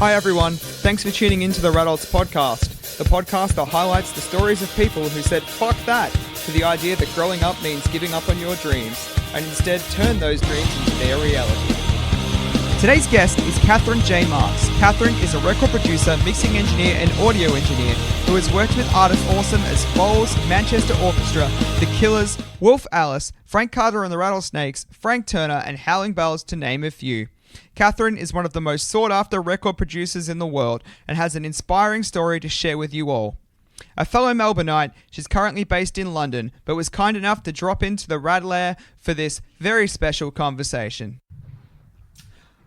Hi everyone, thanks for tuning into the Radults podcast, the podcast that highlights the stories of people who said fuck that to the idea that growing up means giving up on your dreams, and instead turn those dreams into their reality. Today's guest is Catherine J. Marks. Catherine is a record producer, mixing engineer and audio engineer who has worked with artists awesome as Foals, Manchester Orchestra, The Killers, Wolf Alice, Frank Carter and the Rattlesnakes, Frank Turner and Howling Bells to name a few. Catherine is one of the most sought-after record producers in the world and has an inspiring story to share with you all. A fellow Melbourneite, she's currently based in London, but was kind enough to drop into the Radlair for this very special conversation.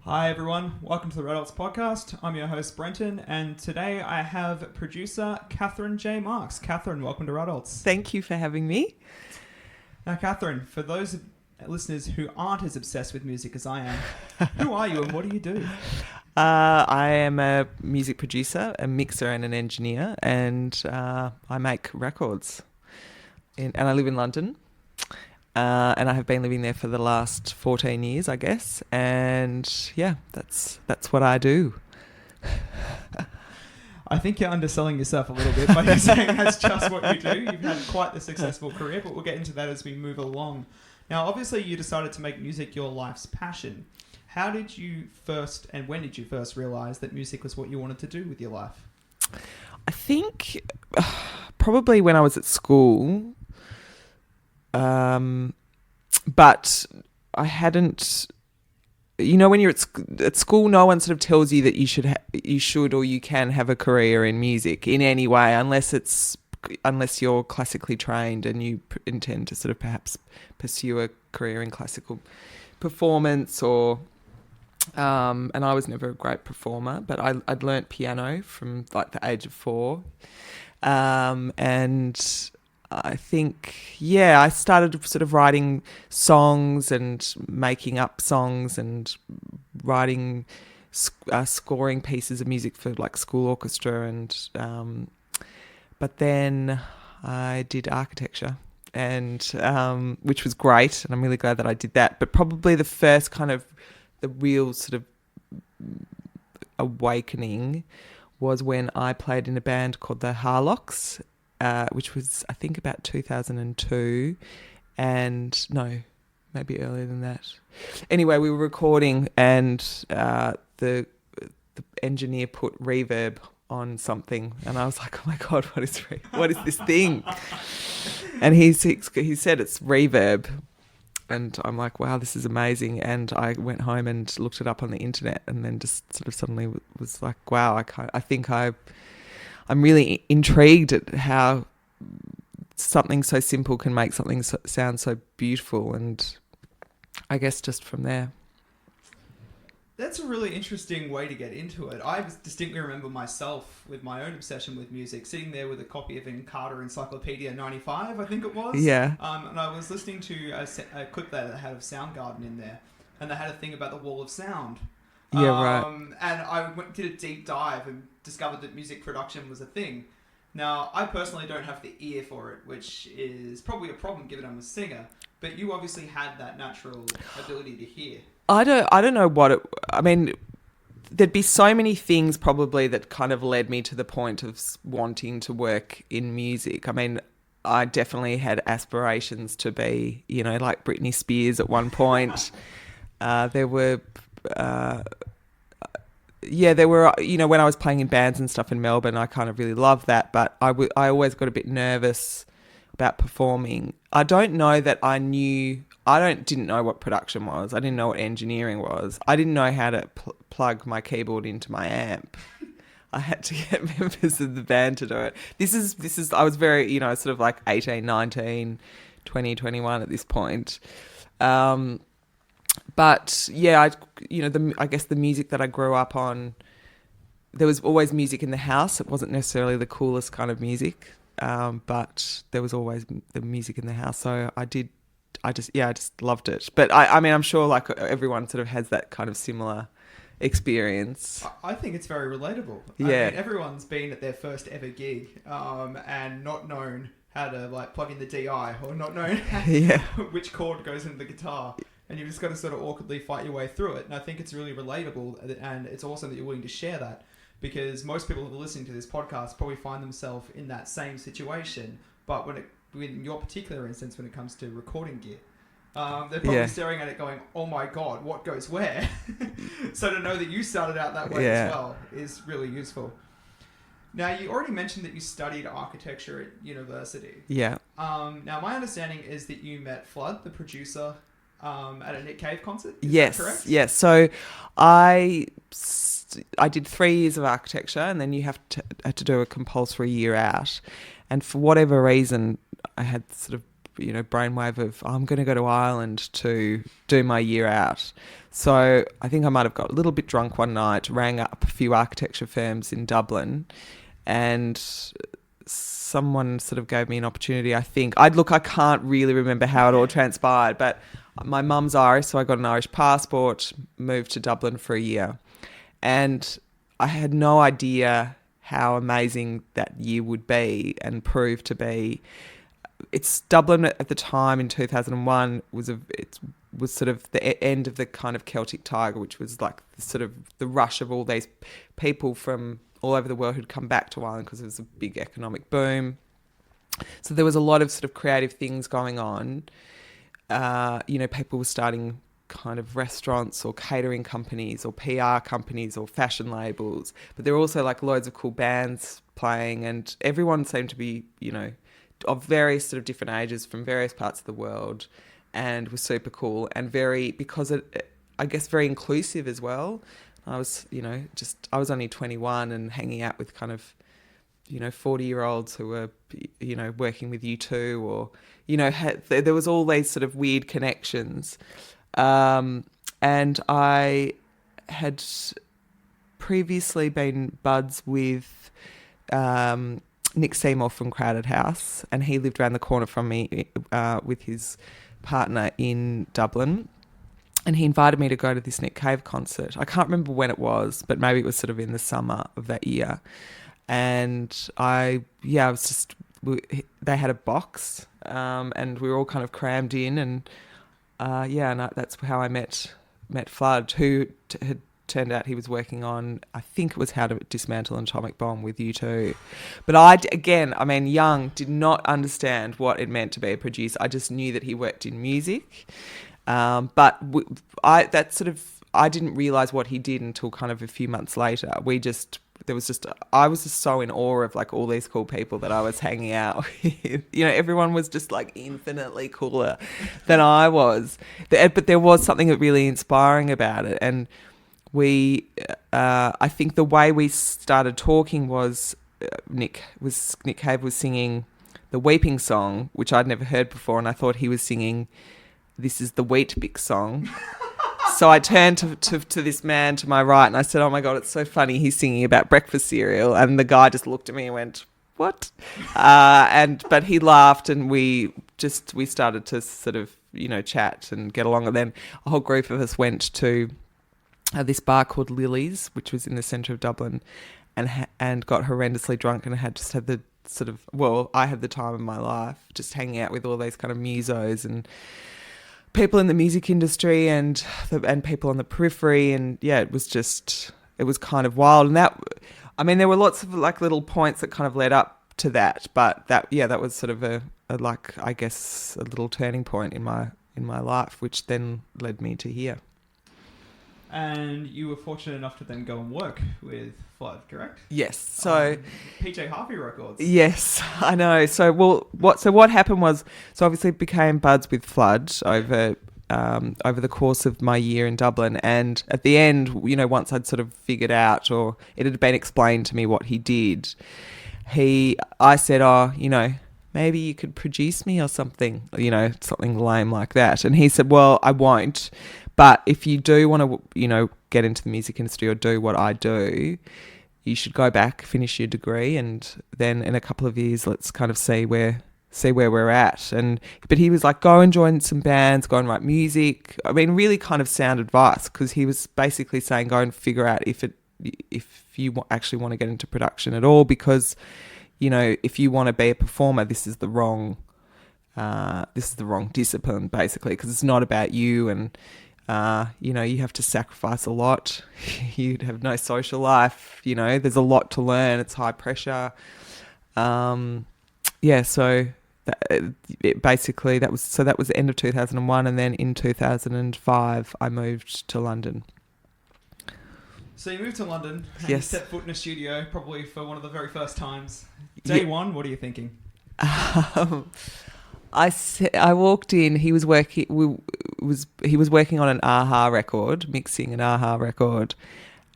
Hi everyone, welcome to the Radults podcast. I'm your host Brenton, and today I have producer Catherine J. Marks. Catherine, welcome to Radults. Thank you for having me. Now Catherine, for those listeners who aren't as obsessed with music as I am, who are you and what do you do? I am a music producer, a mixer and an engineer, and I make records. And I live in London, and I have been living there for the last 14 years, I guess. And yeah, that's what I do. I think you're underselling yourself a little bit by saying that's just what you do. You've had quite the successful career, but we'll get into that as we move along. Now, obviously, you decided to make music your life's passion. How did you first, and when did you first realise that music was what you wanted to do with your life? I think probably when I was at school, but I hadn't. You know, when you're at school, no one sort of tells you that you should or you can have a career in music in any way, unless you're classically trained and you intend to sort of perhaps pursue a career in classical performance or and I was never a great performer, but I'd learnt piano from like the age of 4, and I think I started sort of writing songs and making up songs and writing scoring pieces of music for like school orchestra and but then I did architecture, and which was great, and I'm really glad that I did that. But probably the first kind of the real sort of awakening was when I played in a band called the Harlocks, which was I think about 2002, and no, maybe earlier than that. Anyway, we were recording, and the engineer put reverb on something, and I was like, oh my god, what is this thing? And he said it's reverb, and I'm like, wow, this is amazing. And I went home and looked it up on the internet, and then just sort of suddenly was like, wow, I think I'm really intrigued at how something so simple can make something sound so beautiful, and I guess just from there. That's a really interesting way to get into it. I distinctly remember myself with my own obsession with music, sitting there with a copy of Carter Encyclopedia 95, I think it was. Yeah. And I was listening to a clip that had of Soundgarden in there, and they had a thing about the wall of sound. Yeah, right. And I did a deep dive and discovered that music production was a thing. Now, I personally don't have the ear for it, which is probably a problem given I'm a singer, but you obviously had that natural ability to hear. I don't know what it... I mean, there'd be so many things probably that kind of led me to the point of wanting to work in music. I mean, I definitely had aspirations to be, like Britney Spears at one point. There were, when I was playing in bands and stuff in Melbourne, I kind of really loved that, but I always got a bit nervous about performing. I don't know that I didn't know what production was. I didn't know what engineering was. I didn't know how to plug my keyboard into my amp. I had to get members of the band to do it. This is I was very, sort of like 18, 19, 20, 21 at this point. But yeah, I guess the music that I grew up on, there was always music in the house. It wasn't necessarily the coolest kind of music, but there was always the music in the house. So I just loved it. But I mean, I'm sure like everyone sort of has that kind of similar experience. I think it's very relatable. Yeah. I mean, everyone's been at their first ever gig, and not known how to like plug in the DI or not known which chord goes into the guitar. and you've just got to sort of awkwardly fight your way through it. And I think it's really relatable, and it's awesome that you're willing to share that, because most people who are listening to this podcast probably find themselves in that same situation. But in your particular instance, when it comes to recording gear, they're probably staring at it going, oh my God, what goes where? So to know that you started out that way as well is really useful. Now, you already mentioned that you studied architecture at university. Yeah. Now, my understanding is that you met Flood, the producer, at a Nick Cave concert. Is Yes. that correct? Yes. So I did 3 years of architecture, and then you had to do a compulsory year out. And for whatever reason, I had sort of, brainwave of, I'm going to go to Ireland to do my year out. So I think I might have got a little bit drunk one night, rang up a few architecture firms in Dublin, and someone sort of gave me an opportunity, I think. I can't really remember how it all transpired, but my mum's Irish, so I got an Irish passport, moved to Dublin for a year. And I had no idea how amazing that year would be and prove to be. It's Dublin at the time in 2001 was sort of the end of the kind of Celtic Tiger, which was like sort of the rush of all these people from all over the world who'd come back to Ireland because there was a big economic boom. So there was a lot of sort of creative things going on. People were starting kind of restaurants or catering companies or PR companies or fashion labels, but there were also like loads of cool bands playing, and everyone seemed to be, of various sort of different ages from various parts of the world, and was super cool and very inclusive as well. I was, I was only 21 and hanging out with kind of, 40-year-olds who were, working with U2 or, there was all these sort of weird connections. And I had previously been buds with Nick Seymour from Crowded House, and he lived around the corner from me with his partner in Dublin. And he invited me to go to this Nick Cave concert. I can't remember when it was, but maybe it was sort of in the summer of that year. And they had a box, and we were all kind of crammed in, and that's how I met Flood, who had turned out he was working on, I think it was How to Dismantle an Atomic Bomb with U2. But young, did not understand what it meant to be a producer. I just knew that he worked in music. I didn't realise what he did until kind of a few months later. I was just so in awe of like all these cool people that I was hanging out with. Everyone was just like infinitely cooler than I was. But there was something really inspiring about it. And I think the way we started talking was Nick Cave was singing the Weeping Song, which I'd never heard before, and I thought he was singing This Is the Wheat Bix Song. So I turned to this man to my right and I said, oh my God, it's so funny. He's singing about breakfast cereal. And the guy just looked at me and went, what? But he laughed, and we started to sort of, chat and get along. And then a whole group of us went to this bar called Lily's, which was in the centre of Dublin, and got horrendously drunk, and had the sort of, I had the time of my life just hanging out with all these kind of musos and people in the music industry and people on the periphery. And it was kind of wild. And there were lots of like little points that kind of led up to that, but that was sort of a little turning point in my life, which then led me to here. And you were fortunate enough to then go and work with Flood, correct? Yes. So PJ Harvey Records. Yes, I know. So what happened was, obviously became buds with Flood over the course of my year in Dublin, and at the end, once I'd sort of figured out, or it had been explained to me what he did, I said, maybe you could produce me or something, something lame like that. And he said, well, I won't. But if you do want to, get into the music industry or do what I do, you should go back, finish your degree, and then in a couple of years, let's kind of see where we're at. But he was like, go and join some bands, go and write music. Really kind of sound advice, because he was basically saying, go and figure out if you actually want to get into production at all, because, if you want to be a performer, this is the wrong this is the wrong discipline, basically, because it's not about you, and you have to sacrifice a lot. You'd have no social life. There's a lot to learn. It's high pressure. So basically that was the end of 2001, and then in 2005 I moved to London. So you moved to London and Yes. you set foot in a studio, probably for one of the very first times. Day one, what are you thinking? I walked in. He was working. He was working on an AHA record, mixing an AHA record,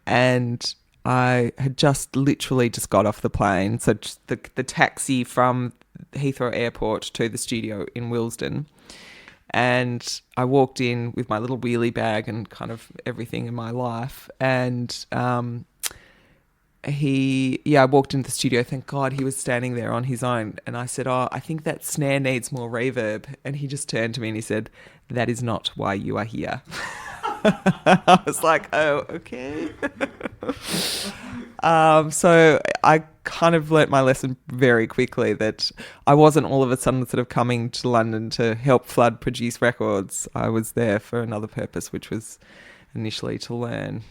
and I had literally just got off the plane. So just the taxi from Heathrow Airport to the studio in Willesden, and I walked in with my little wheelie bag and kind of everything in my life, and I walked into the studio. Thank God he was standing there on his own. And I said, I think that snare needs more reverb. And he just turned to me and he said, that is not why you are here. I was like, oh, okay. So I kind of learnt my lesson very quickly that I wasn't all of a sudden sort of coming to London to help Flood produce records. I was there for another purpose, which was initially to learn.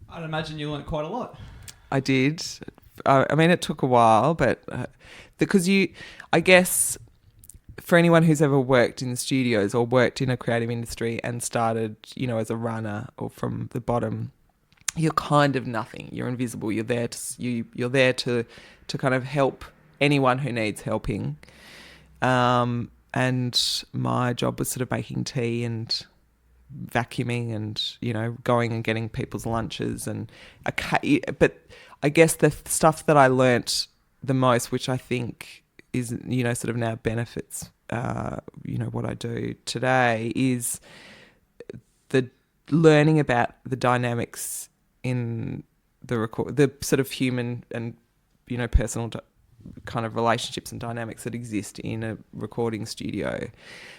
I'd imagine you learnt quite a lot. I did. I mean, it took a while, but because I guess for anyone who's ever worked in the studios or worked in a creative industry and started, as a runner or from the bottom, you're kind of nothing. You're invisible. You're there to kind of help anyone who needs helping. And my job was sort of making tea and vacuuming and going and getting people's lunches but I guess the stuff that I learnt the most, which I think is sort of now benefits what I do today, is the learning about the dynamics in the sort of human and personal kind of relationships and dynamics that exist in a recording studio,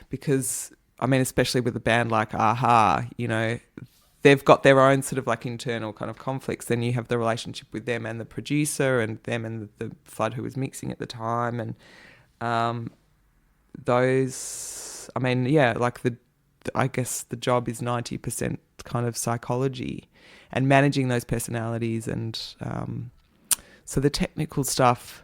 because I mean, especially with a band like AHA, they've got their own sort of like internal kind of conflicts. Then you have the relationship with them and the producer and them and the Flood who was mixing at the time. And those, I mean, like I guess the job is 90% kind of psychology and managing those personalities. And so the technical stuff,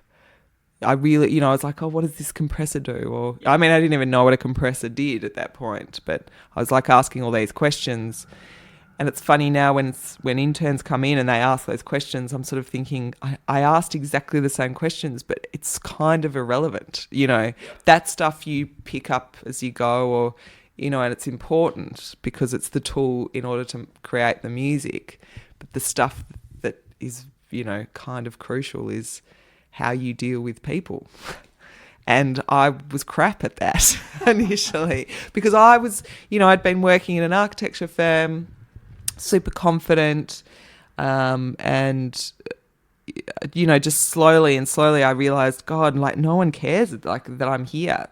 I really, I was like, oh, what does this compressor do? Or, I mean, I didn't even know what a compressor did at that point, but I was like asking all these questions. And it's funny now when interns come in and they ask those questions, I'm sort of thinking, I asked exactly the same questions, but it's kind of irrelevant. That stuff you pick up as you go, or, and it's important because it's the tool in order to create the music. But the stuff that is, kind of crucial is how you deal with people. And I was crap at that initially because I was, I'd been working in an architecture firm, super confident, and just slowly I realized, God, like no one cares like that I'm here.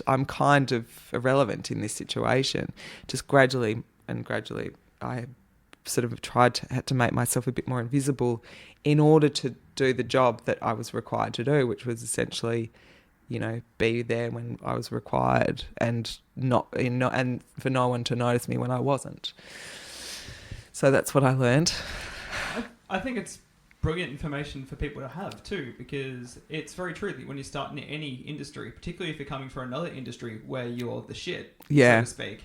I'm kind of irrelevant in this situation. Just gradually I sort of had to make myself a bit more invisible in order to do the job that I was required to do, which was essentially, be there when I was required and and for no one to notice me when I wasn't. So that's what I learned. I think it's brilliant information for people to have too, because it's very true that when you start in any industry, particularly if you're coming from another industry where you're the shit, so to speak,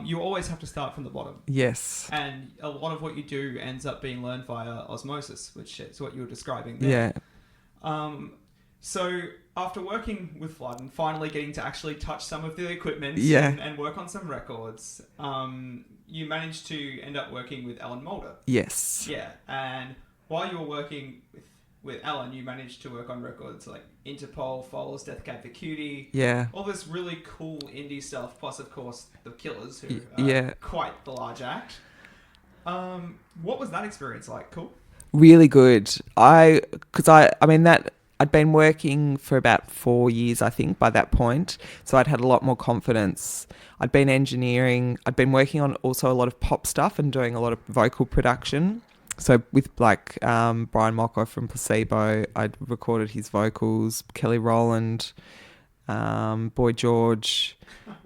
you always have to start from the bottom. Yes. And a lot of what you do ends up being learned via osmosis, which is what you were describing there. Yeah. So after working with Flood and finally getting to actually touch some of the equipment and work on some records, you managed to end up working with Alan Moulder. Yes. Yeah. And while you were working with Alan, you managed to work on records like Interpol, Foals, Death Cab for Cutie. Yeah. All this really cool indie stuff, plus, of course, the Killers, who are quite the large act. What was that experience like? Cool? Really good. I'd been working for about 4 years, I think, by that point. So I'd had a lot more confidence. I'd been engineering. I'd been working on also a lot of pop stuff and doing a lot of vocal production. so with like Brian Mocko from Placebo, I recorded his vocals. Kelly Rowland, Boy George.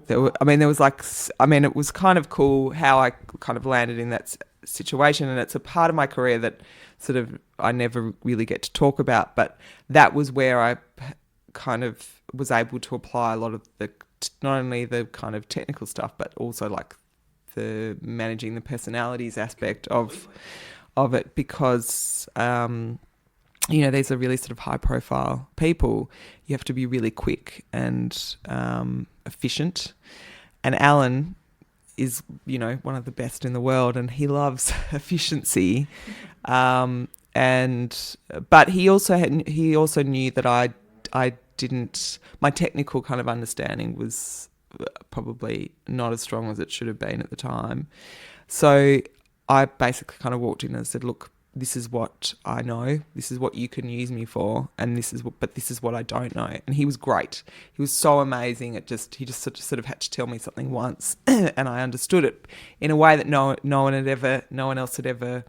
There was like, it was kind of cool how I kind of landed in that situation, and it's a part of my career that sort of I never really get to talk about, but that was where I kind of was able to apply a lot of the, not only the kind of technical stuff, but also like the managing the personalities aspect of it, because these are really sort of high profile people. You have to be really quick and efficient, and Alan is one of the best in the world, and he loves efficiency, but he also knew that I didn't, my technical kind of understanding was probably not as strong as it should have been at the time. So I basically kind of walked in and said, look, this is what I know, this is what you can use me for, and this is what I don't know. And he was great. He was so amazing. He just sort of had to tell me something once and I understood it in a way that no one else had ever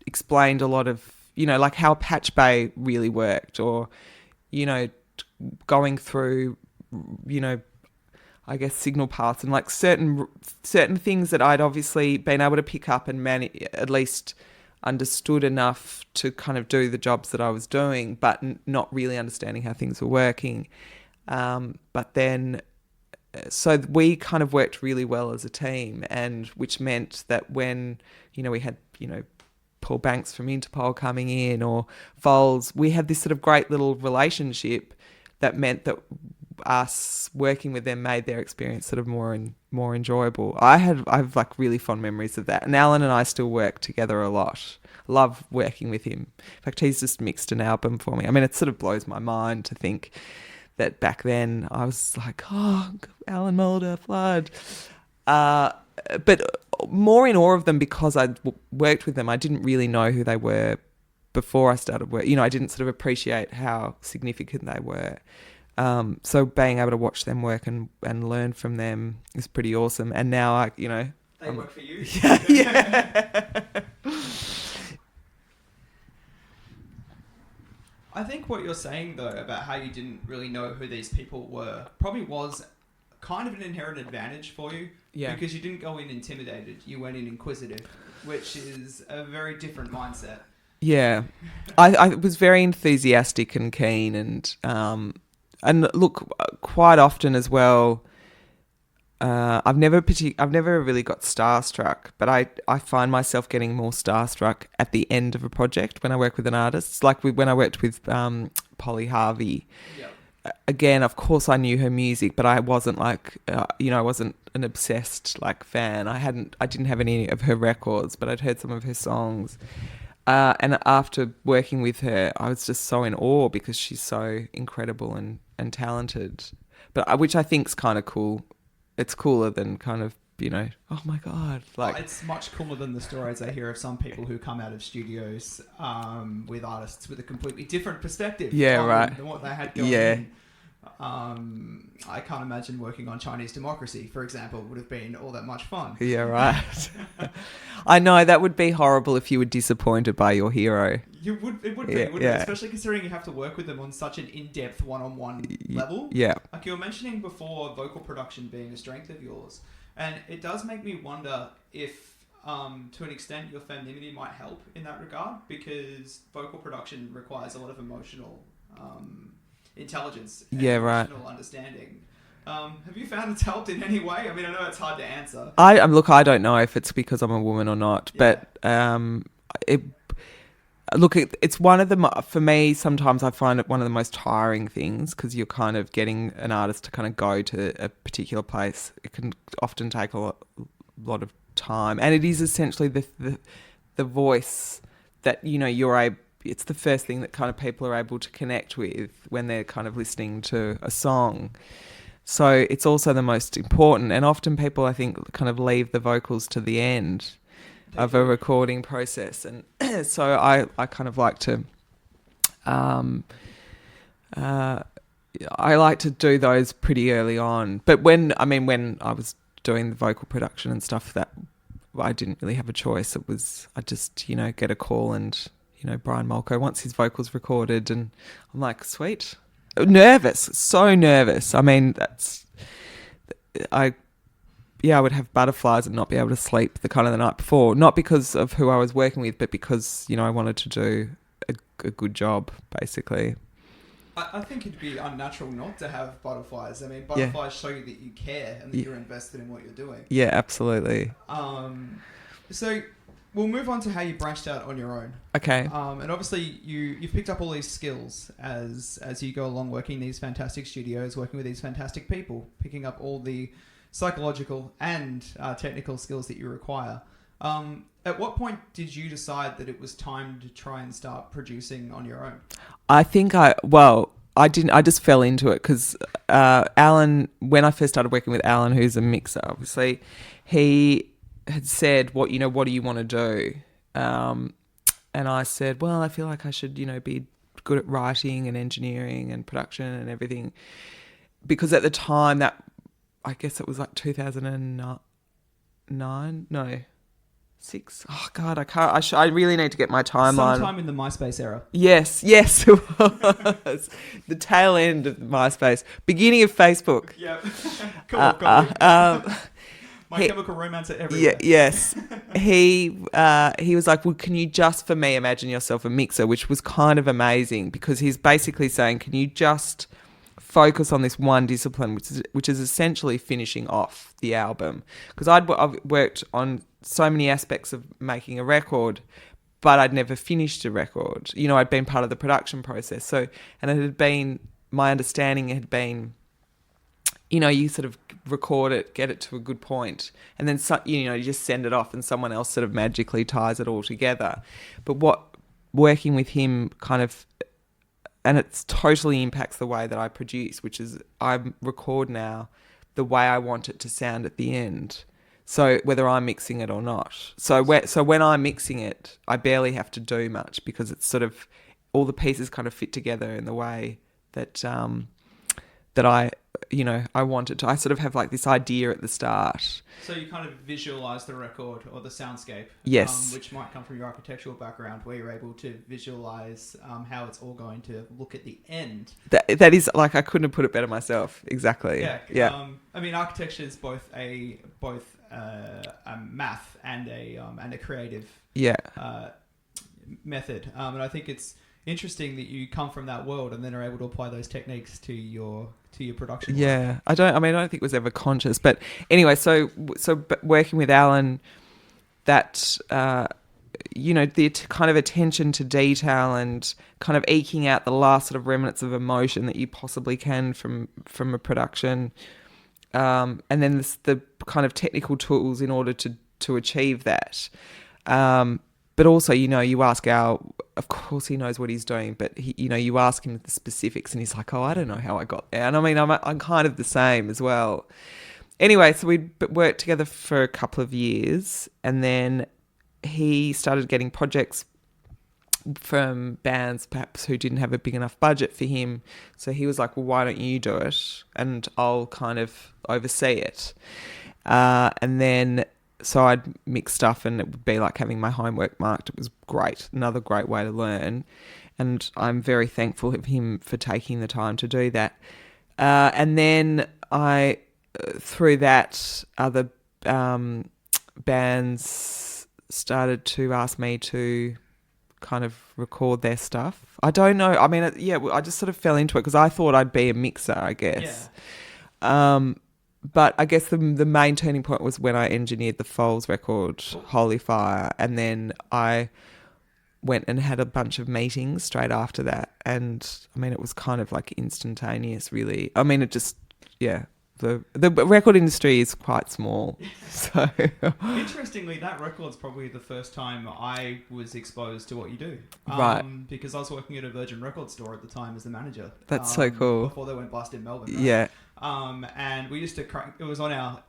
explained a lot of, like how Patch Bay really worked, or, going through, I guess signal paths and like certain things that I'd obviously been able to pick up and at least understood enough to kind of do the jobs that I was doing, but not really understanding how things were working. But then, so we kind of worked really well as a team, and which meant that when, we had, Paul Banks from Interpol coming in, or Foles, we had this sort of great little relationship that meant that us working with them made their experience sort of more enjoyable. I've like really fond memories of that, and Alan and I still work together a lot. Love working with him. In fact, he's just mixed an album for me. It sort of blows my mind to think that back then I was like, oh, Alan Mulder, Flood, but more in awe of them because I'd worked with them. I didn't really know who they were before I started work. I didn't sort of appreciate how significant they were. So being able to watch them work and learn from them is pretty awesome. And now they work for you. Yeah. I think what you're saying though about how you didn't really know who these people were probably was kind of an inherent advantage for you. Yeah. Because you didn't go in intimidated, you went in inquisitive, which is a very different mindset. Yeah. I was very enthusiastic and keen, and look, quite often as well, I've never really got starstruck, but I find myself getting more starstruck at the end of a project when I work with an artist. Like when I worked with Polly Harvey. Yep. Again, of course, I knew her music, but I wasn't like, I wasn't an obsessed like fan. I didn't have any of her records, but I'd heard some of her songs. And after working with her, I was just so in awe because she's so incredible and talented. But which I think's kind of cool. It's cooler than kind of, oh my God. It's much cooler than the stories I hear of some people who come out of studios with artists with a completely different perspective than what they had going in. I can't imagine working on Chinese Democracy, for example, would have been all that much fun. Yeah, right. I know, that would be horrible if you were disappointed by your hero. It would be, wouldn't it? Especially considering you have to work with them on such an in-depth one-on-one level. Yeah. Like you were mentioning before, vocal production being a strength of yours. And it does make me wonder if, to an extent, your femininity might help in that regard, because vocal production requires a lot of emotional intelligence and emotional understanding. Have you found it's helped in any way? I know it's hard to answer. I don't know if it's because I'm a woman or not, but it's one of the, for me, sometimes I find it one of the most tiring things, because you're kind of getting an artist to kind of go to a particular place. It can often take a lot of time, and it is essentially the voice that, it's the first thing that kind of people are able to connect with when they're kind of listening to a song. So it's also the most important, and often people, I think, kind of leave the vocals to the end of a recording process, and so I kind of like to I like to do those pretty early on. But when I was doing the vocal production and stuff, that I didn't really have a choice. It was, I just, get a call and, Brian Molko wants his vocals recorded, and I'm like, sweet. Nervous, so nervous. I mean, I would have butterflies and not be able to sleep the night before. Not because of who I was working with, but because, I wanted to do a good job, basically. I think it'd be unnatural not to have butterflies. I mean, butterflies show you that you care and that you're invested in what you're doing. Yeah, absolutely. So we'll move on to how you branched out on your own. Okay. And obviously you've picked up all these skills as you go along, working in these fantastic studios, working with these fantastic people, picking up all the psychological and technical skills that you require. At what point did you decide that it was time to try and start producing on your own? I think I didn't. I just fell into it because Alan, when I first started working with Alan, who's a mixer, obviously, he had said, what do you want to do? And I said, well, I feel like I should, be good at writing and engineering and production and everything. Because at the time that, I guess it was like 2009, no, 6. Oh God, I can't. I really need to get my timeline. Sometime in the MySpace era. Yes, it was the tail end of MySpace, beginning of Facebook. Yeah, cool. My Chemical Romance everywhere. Yeah, yes, he was like, well, can you just for me imagine yourself a mixer, which was kind of amazing because he's basically saying, can you just focus on this one discipline, which is essentially finishing off the album, because I've worked on so many aspects of making a record, but I'd never finished a record. I'd been part of the production process. So, and it had been, my understanding had been, you sort of record it, get it to a good point, and then, you just send it off and someone else sort of magically ties it all together. But what working with him kind of, and it totally impacts the way that I produce, which is I record now the way I want it to sound at the end. So whether I'm mixing it or not. So when I'm mixing it, I barely have to do much because it's sort of all the pieces kind of fit together in the way that that I want it to. I sort of have like this idea at the start. So you kind of visualize the record or the soundscape. Yes. Which might come from your architectural background, where you're able to visualize how it's all going to look at the end. That is, like, I couldn't have put it better myself. Exactly. Yeah. I mean, architecture is both a math and a creative method. And I think it's interesting that you come from that world and then are able to apply those techniques to your production work. Yeah, I don't think it was ever conscious, but anyway, so working with Alan, that the kind of attention to detail and kind of eking out the last sort of remnants of emotion that you possibly can from a production, and then the kind of technical tools in order to achieve that. But also, you ask Al, of course he knows what he's doing, but he, you ask him the specifics and he's like, oh, I don't know how I got there. And I mean, I'm kind of the same as well. Anyway, so we worked together for a couple of years, and then he started getting projects from bands perhaps who didn't have a big enough budget for him. So he was like, well, why don't you do it? And I'll kind of oversee it. And then... So I'd mix stuff and it would be like having my homework marked. It was great. Another great way to learn. And I'm very thankful of him for taking the time to do that. And then through that, other bands started to ask me to kind of record their stuff. I don't know. I mean, I just sort of fell into it because I thought I'd be a mixer, I guess. Yeah. But I guess the main turning point was when I engineered the Foals record, Holy Fire, and then I went and had a bunch of meetings straight after that. And I mean, it was kind of like instantaneous, really. I mean, it just, the record industry is quite small. So interestingly, that record's probably the first time I was exposed to what you do. Right. Because I was working at a Virgin Record store at the time as the manager. That's so cool. Before they went bust in Melbourne. Right? Yeah. And we used to it was on our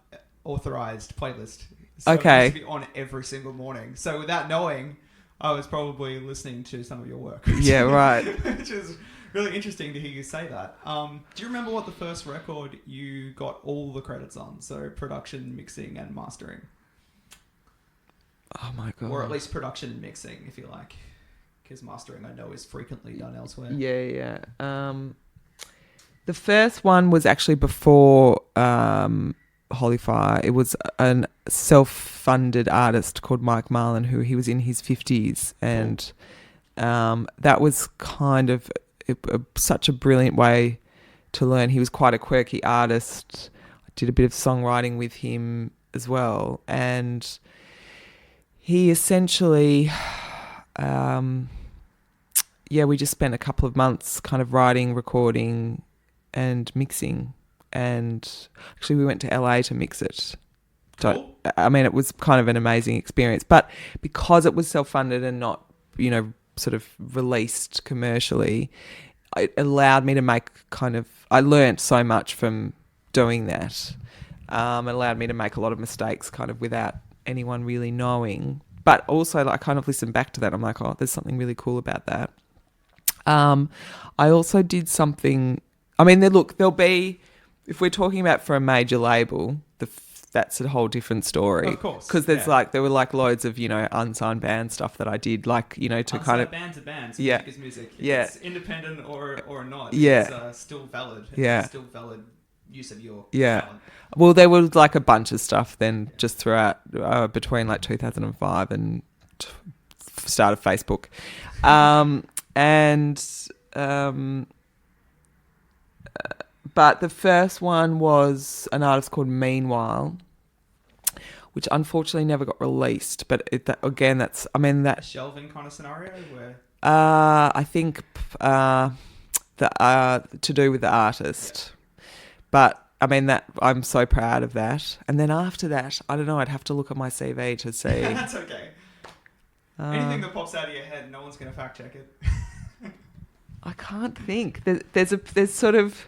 authorized playlist. So okay. It used to be on every single morning. So without knowing, I was probably listening to some of your work. Yeah, right. Which is really interesting to hear you say that. Do you remember what the first record you got all the credits on? So production, mixing, and mastering. Oh my God. Or at least production and mixing, if you like. Because mastering, I know, is frequently done elsewhere. Yeah. The first one was actually before Holy Fire. It was a self-funded artist called Mike Marlin, who he was in his 50s. And that was kind of such a brilliant way to learn. He was quite a quirky artist. I did a bit of songwriting with him as well. And he essentially... we just spent a couple of months kind of writing, recording and mixing. And actually we went to LA to mix it. Cool. I mean, it was kind of an amazing experience. But because it was self-funded and not, sort of released commercially, it allowed me to make I learnt so much from doing that. It allowed me to make a lot of mistakes kind of without anyone really knowing. But also, I kind of listened back to that. I'm like, oh, there's something really cool about that. I also did something... I mean, there'll be... If we're talking about for a major label, that's a whole different story. Of course. Because there were loads of, unsigned band stuff that I did, to unsigned kind of... bands are bands, yeah. music is music. If yeah. it's independent or not, yeah. it's still valid. Yeah. It's still valid use of your yeah. talent. Well, there was a bunch of stuff then just throughout, between 2005 and start of Facebook. But the first one was an artist called Meanwhile, which unfortunately never got released. But that's... I mean, that... A shelving kind of scenario where... I think to do with the artist. Yeah. But, I mean, that I'm so proud of that. And then after that, I don't know, I'd have to look at my CV to see. That's okay. Anything that pops out of your head, no one's going to fact check it. I can't think. There's sort of...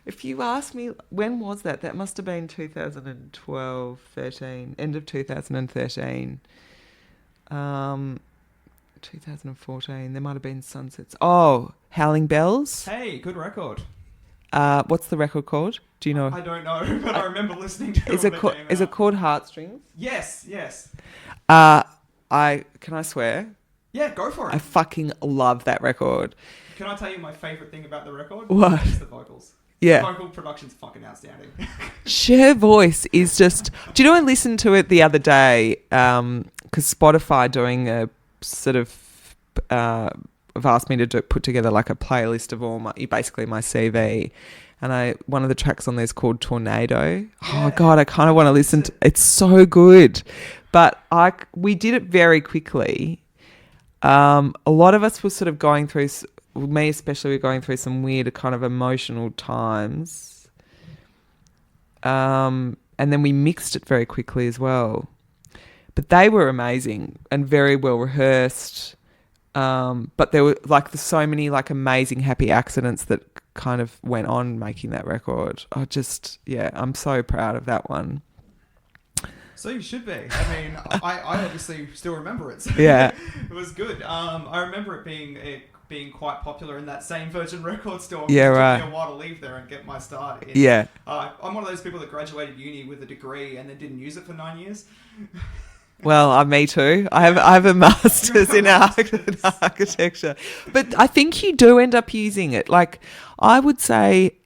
if you ask me, when was that? That must have been 2012, 13, end of 2013. 2014, there might have been Sunsets. Oh, Howling Bells. Hey, good record. What's the record called? Do you know? I don't know, but I remember listening to it. Is it called Heartstrings? Yes. Can I swear? Yeah, go for it. I fucking love that record. Can I tell you my favourite thing about the record? What? It's the vocals. Yeah. The vocal production's fucking outstanding. Her voice is just... Do you know, I listened to it the other day because Spotify doing a sort of... have asked me to put together a playlist of all my CV. And one of the tracks on there is called Tornado. Yeah. Oh, God, I kind of want to listen to... It's so good. But we did it very quickly. A lot of us were sort of going through... Me especially, were going through some weird kind of emotional times. And then we mixed it very quickly as well. But they were amazing and very well rehearsed. But there were so many amazing happy accidents that kind of went on making that record. I'm so proud of that one. So you should be. I mean, I obviously still remember it. So yeah. It was good. I remember it being quite popular in that same Virgin record store. Yeah, right. It took me a while to leave there and get my start. I'm one of those people that graduated uni with a degree and then didn't use it for 9 years. Well, me too. I have a master's in architecture. But I think you do end up using it. I would say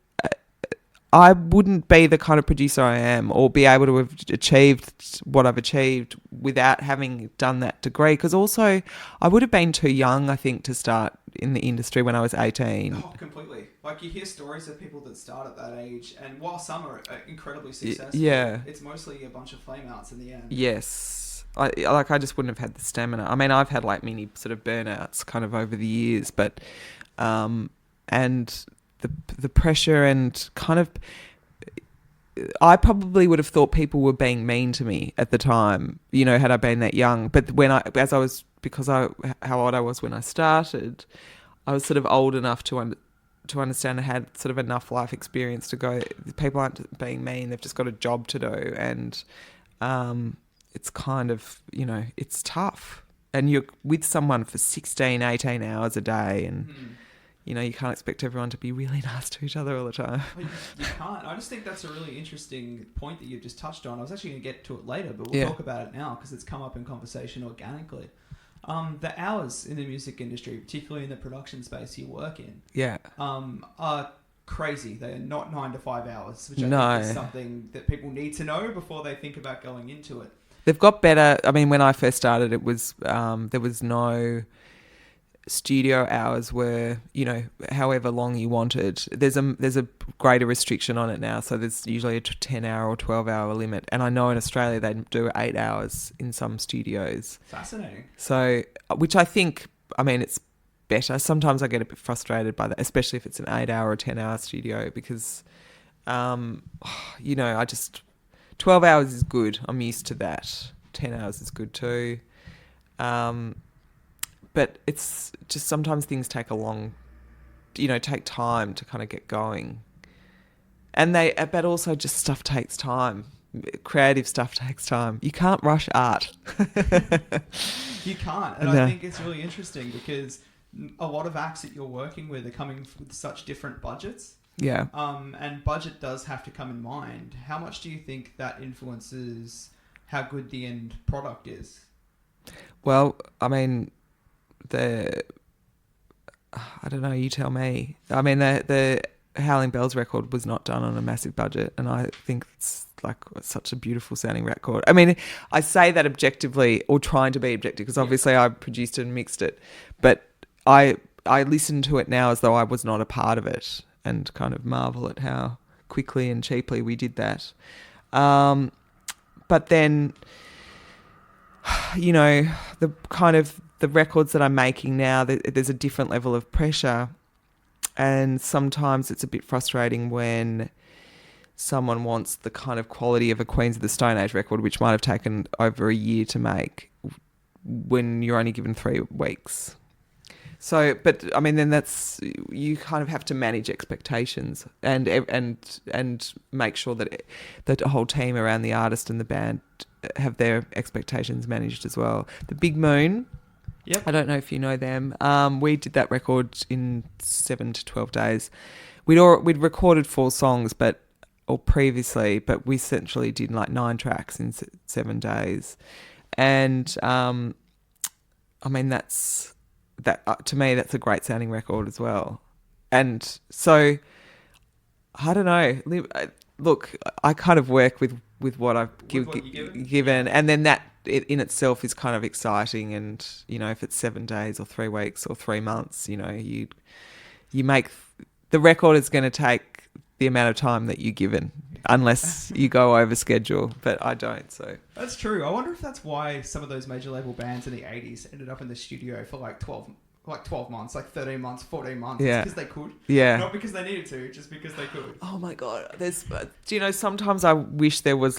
I wouldn't be the kind of producer I am or be able to have achieved what I've achieved without having done that degree. Because also I would have been too young, I think, to start in the industry when I was 18. Oh, completely. You hear stories of people that start at that age, and while some are incredibly successful, it's mostly a bunch of flame outs in the end. Yes. I just wouldn't have had the stamina. I mean, I've had many sort of burnouts kind of over the years, but and the pressure and kind of, I probably would have thought people were being mean to me at the time, had I been that young. But how old I was when I started, I was sort of old enough to understand I had sort of enough life experience to go, people aren't being mean, they've just got a job to do. And it's kind of, it's tough. And you're with someone for 16, 18 hours a day and... you can't expect everyone to be really nice to each other all the time. Well, you can't. I just think that's a really interesting point that you've just touched on. I was actually going to get to it later, but we'll talk about it now because it's come up in conversation organically. The hours in the music industry, particularly in the production space you work in, are crazy. They are not 9 to 5 hours, which I think is something that people need to know before they think about going into it. They've got better. I mean, when I first started, it was there was no studio hours were, however long you wanted. There's a greater restriction on it now, so there's usually a 10-hour or 12-hour limit. And I know in Australia they do 8 hours in some studios. Fascinating. So, which I think, it's better. Sometimes I get a bit frustrated by that, especially if it's an 8-hour or 10-hour studio, because, 12 hours is good. I'm used to that. 10 hours is good too. But it's just sometimes things take take time to kind of get going. But also just stuff takes time. Creative stuff takes time. You can't rush art. You can't. And I think it's really interesting because a lot of acts that you're working with are coming with such different budgets. Yeah. And budget does have to come in mind. How much do you think that influences how good the end product is? Well, I don't know, you tell me. The Howling Bells record was not done on a massive budget, and I think it's such a beautiful sounding record. I say that objectively, or trying to be objective, because obviously I produced it and mixed it, but I listen to it now as though I was not a part of it and kind of marvel at how quickly and cheaply we did that. But then, the records that I'm making now, there's a different level of pressure, and sometimes it's a bit frustrating when someone wants the kind of quality of a Queens of the Stone Age record, which might have taken over a year to make, when you're only given 3 weeks. So, but then you kind of have to manage expectations and make sure that the whole team around the artist and the band have their expectations managed as well. The Big Moon. Yep. I don't know if you know them. We did that record in 7 to 12 days. We'd recorded 4 songs, previously, but we essentially did 9 tracks in 7 days, and to me that's a great sounding record as well. And so I don't know. Look, I kind of work with what I've given, and then that in itself is kind of exciting. And if it's 7 days or 3 weeks or 3 months, you make the record is going to take the amount of time that you're given, unless you go over schedule. But I don't. So that's true. I wonder if that's why some of those major label bands in the 80s ended up in the studio for 12 months, 13 months, 14 months. Yeah. Because they could. Yeah. Not because they needed to, just because they could. Oh my God. Sometimes I wish there was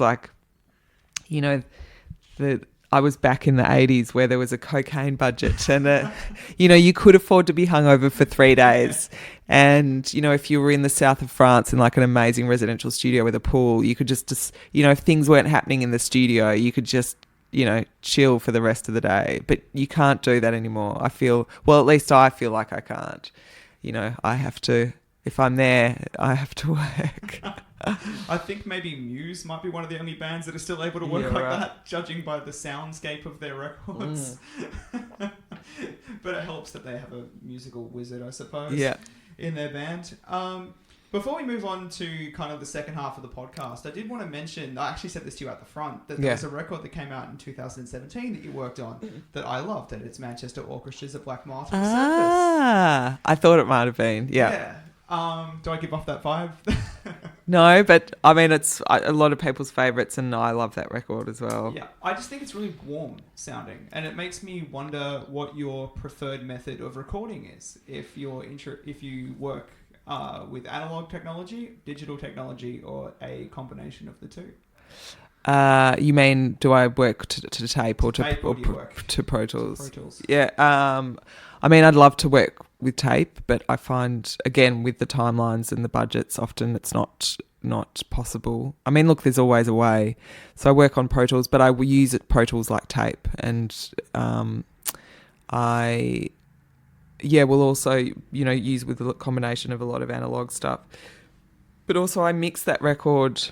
I was back in the 80s where there was a cocaine budget and, you could afford to be hungover for 3 days. And, if you were in the south of France in an amazing residential studio with a pool, you could just if things weren't happening in the studio, you could just, chill for the rest of the day. But you can't do that anymore. At least I feel like I can't. I have to, if I'm there, I have to work. I think maybe Muse might be one of the only bands that are still able to work that, judging by the soundscape of their records. But it helps that they have a musical wizard, I suppose, in their band. Before we move on to kind of the second half of the podcast, I did want to mention, I actually said this to you at the front, that there was a record that came out in 2017 that you worked on that I loved, and it's Manchester Orchestra's A Black Moth Surface. I thought it might have been, yeah. Do I give off that vibe? No, but it's a lot of people's favourites, and I love that record as well. Yeah, I just think it's really warm sounding, and it makes me wonder what your preferred method of recording is. If you work with analog technology, digital technology, or a combination of the two. You mean, do I work to tape or to Pro Tools? Pro Tools. Yeah. I'd love to work with tape, but I find, again, with the timelines and the budgets, often it's not possible. Look, there's always a way. So I work on Pro Tools, but I will use Pro Tools like tape. And we'll also, use with a combination of a lot of analog stuff. But also I mixed that record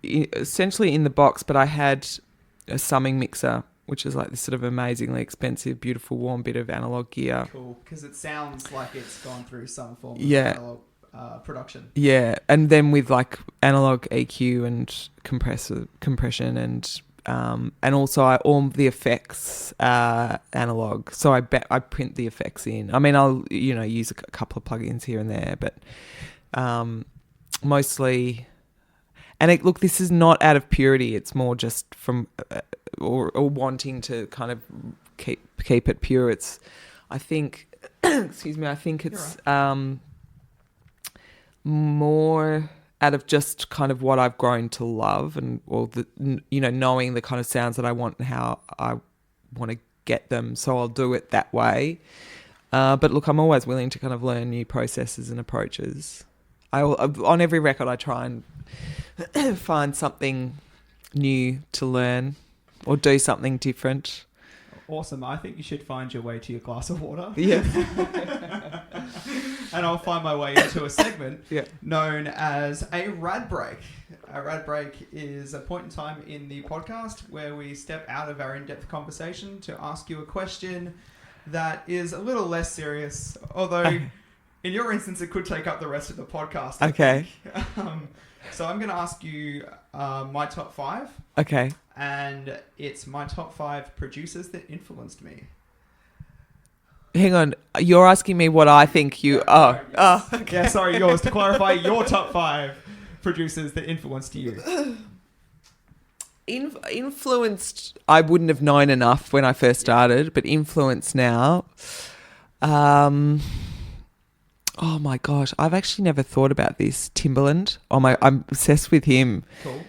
essentially in the box, but I had a summing mixer, which is like this sort of amazingly expensive, beautiful, warm bit of analog gear. Cool, because it sounds like it's gone through some form of analog production. Yeah, and then with like analog EQ and compression and also all the effects analog. So I print the effects in. I mean, I'll use a couple of plugins here and there, but mostly. And look, this is not out of purity. It's more just from or wanting to kind of keep it pure. It's, I think, excuse me. I think it's more out of just kind of what I've grown to love and knowing the kind of sounds that I want and how I want to get them. So I'll do it that way. But look, I'm always willing to kind of learn new processes and approaches. On every record, I try and find something new to learn or do something different. Awesome. I think you should find your way to your glass of water. Yeah. And I'll find my way into a segment known as a rad break. A rad break is a point in time in the podcast where we step out of our in-depth conversation to ask you a question that is a little less serious, although in your instance, it could take up the rest of the podcast. Okay. So I'm going to ask you my top 5. Okay. And it's my top 5 producers that influenced me. Hang on. You're asking me what I think you... Okay. Okay. Yeah, sorry, yours. To clarify, your top 5 producers that influenced you. Influenced, I wouldn't have known enough when I first started, but influenced now... Oh my gosh, I've actually never thought about this. Timbaland. I'm obsessed with him. Cool.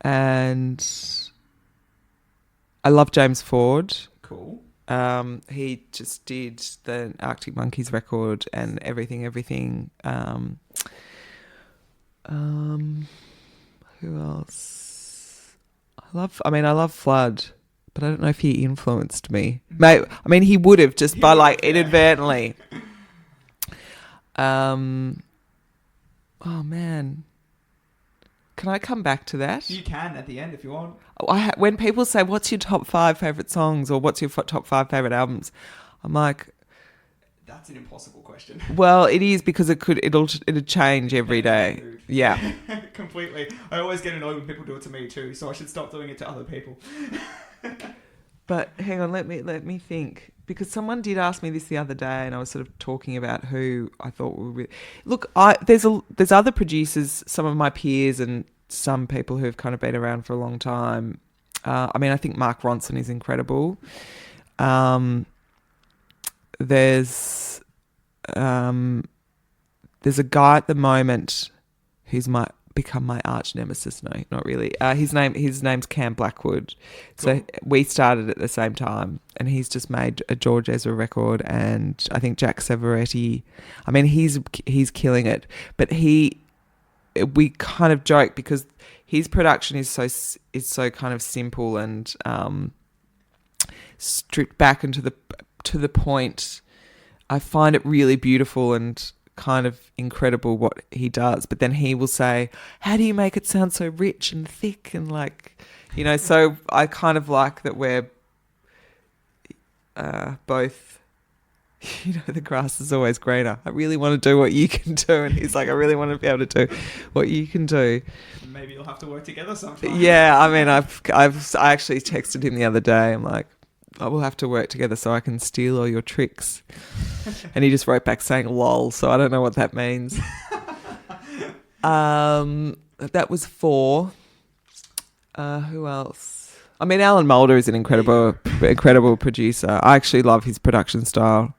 And I love James Ford. Cool. He just did the Arctic Monkeys record and everything. Who else? I love Flood. But I don't know if he influenced me. Mate, I mean, he would have just by like inadvertently. Oh man, can I come back to that? You can at the end if you want. When people say, "What's your top 5 favorite songs?" or "What's your top 5 favorite albums?" I'm like, that's an impossible question. Well, it is because it'll change every day. Yeah, completely. I always get annoyed when people do it to me too, so I should stop doing it to other people. But hang on, let me think, because someone did ask me this the other day, and I was sort of talking about who I thought were. Look, there's other producers, some of my peers, and some people who've kind of been around for a long time. I mean, I think Mark Ronson is incredible. There's a guy at the moment who's become my arch nemesis. No, not really. His name's Cam Blackwood. Cool. So we started at the same time, and he's just made a George Ezra record, and I think Jack Savoretti. I mean, he's killing it. But we kind of joke because his production is so kind of simple and stripped back and to the point. I find it really beautiful and kind of incredible what he does, but then he will say, how do you make it sound so rich and thick and like, so I kind of like that we're both, the grass is always greener. I really want to do what you can do, and he's like, I really want to be able to do what you can do. Maybe you'll have to work together sometime. Yeah, I mean, I actually texted him the other day. I'm like, I will have to work together so I can steal all your tricks. And he just wrote back saying lol, so I don't know what that means. That was 4. Who else? I mean, Alan Moulder is an incredible producer. I actually love his production style.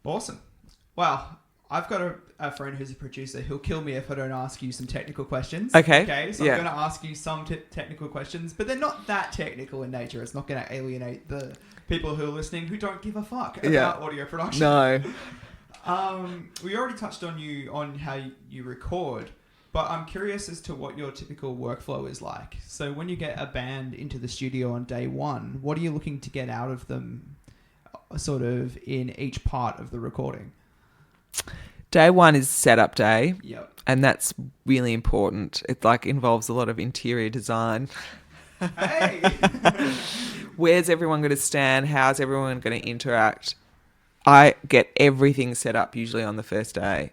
Awesome. Wow. I've got a friend who's a producer. He'll kill me if I don't ask you some technical questions. Okay. So I'm going to ask you some technical questions, but they're not that technical in nature. It's not going to alienate the people who are listening who don't give a fuck about audio production. No. We already touched on how you record. But I'm curious as to what your typical workflow is like. So when you get a band into the studio on day one, what are you looking to get out of them sort of in each part of the recording? Day one is setup day. Yep. And that's really important. It like involves a lot of interior design. Hey! Where's everyone going to stand? How's everyone going to interact? I get everything set up usually on the first day.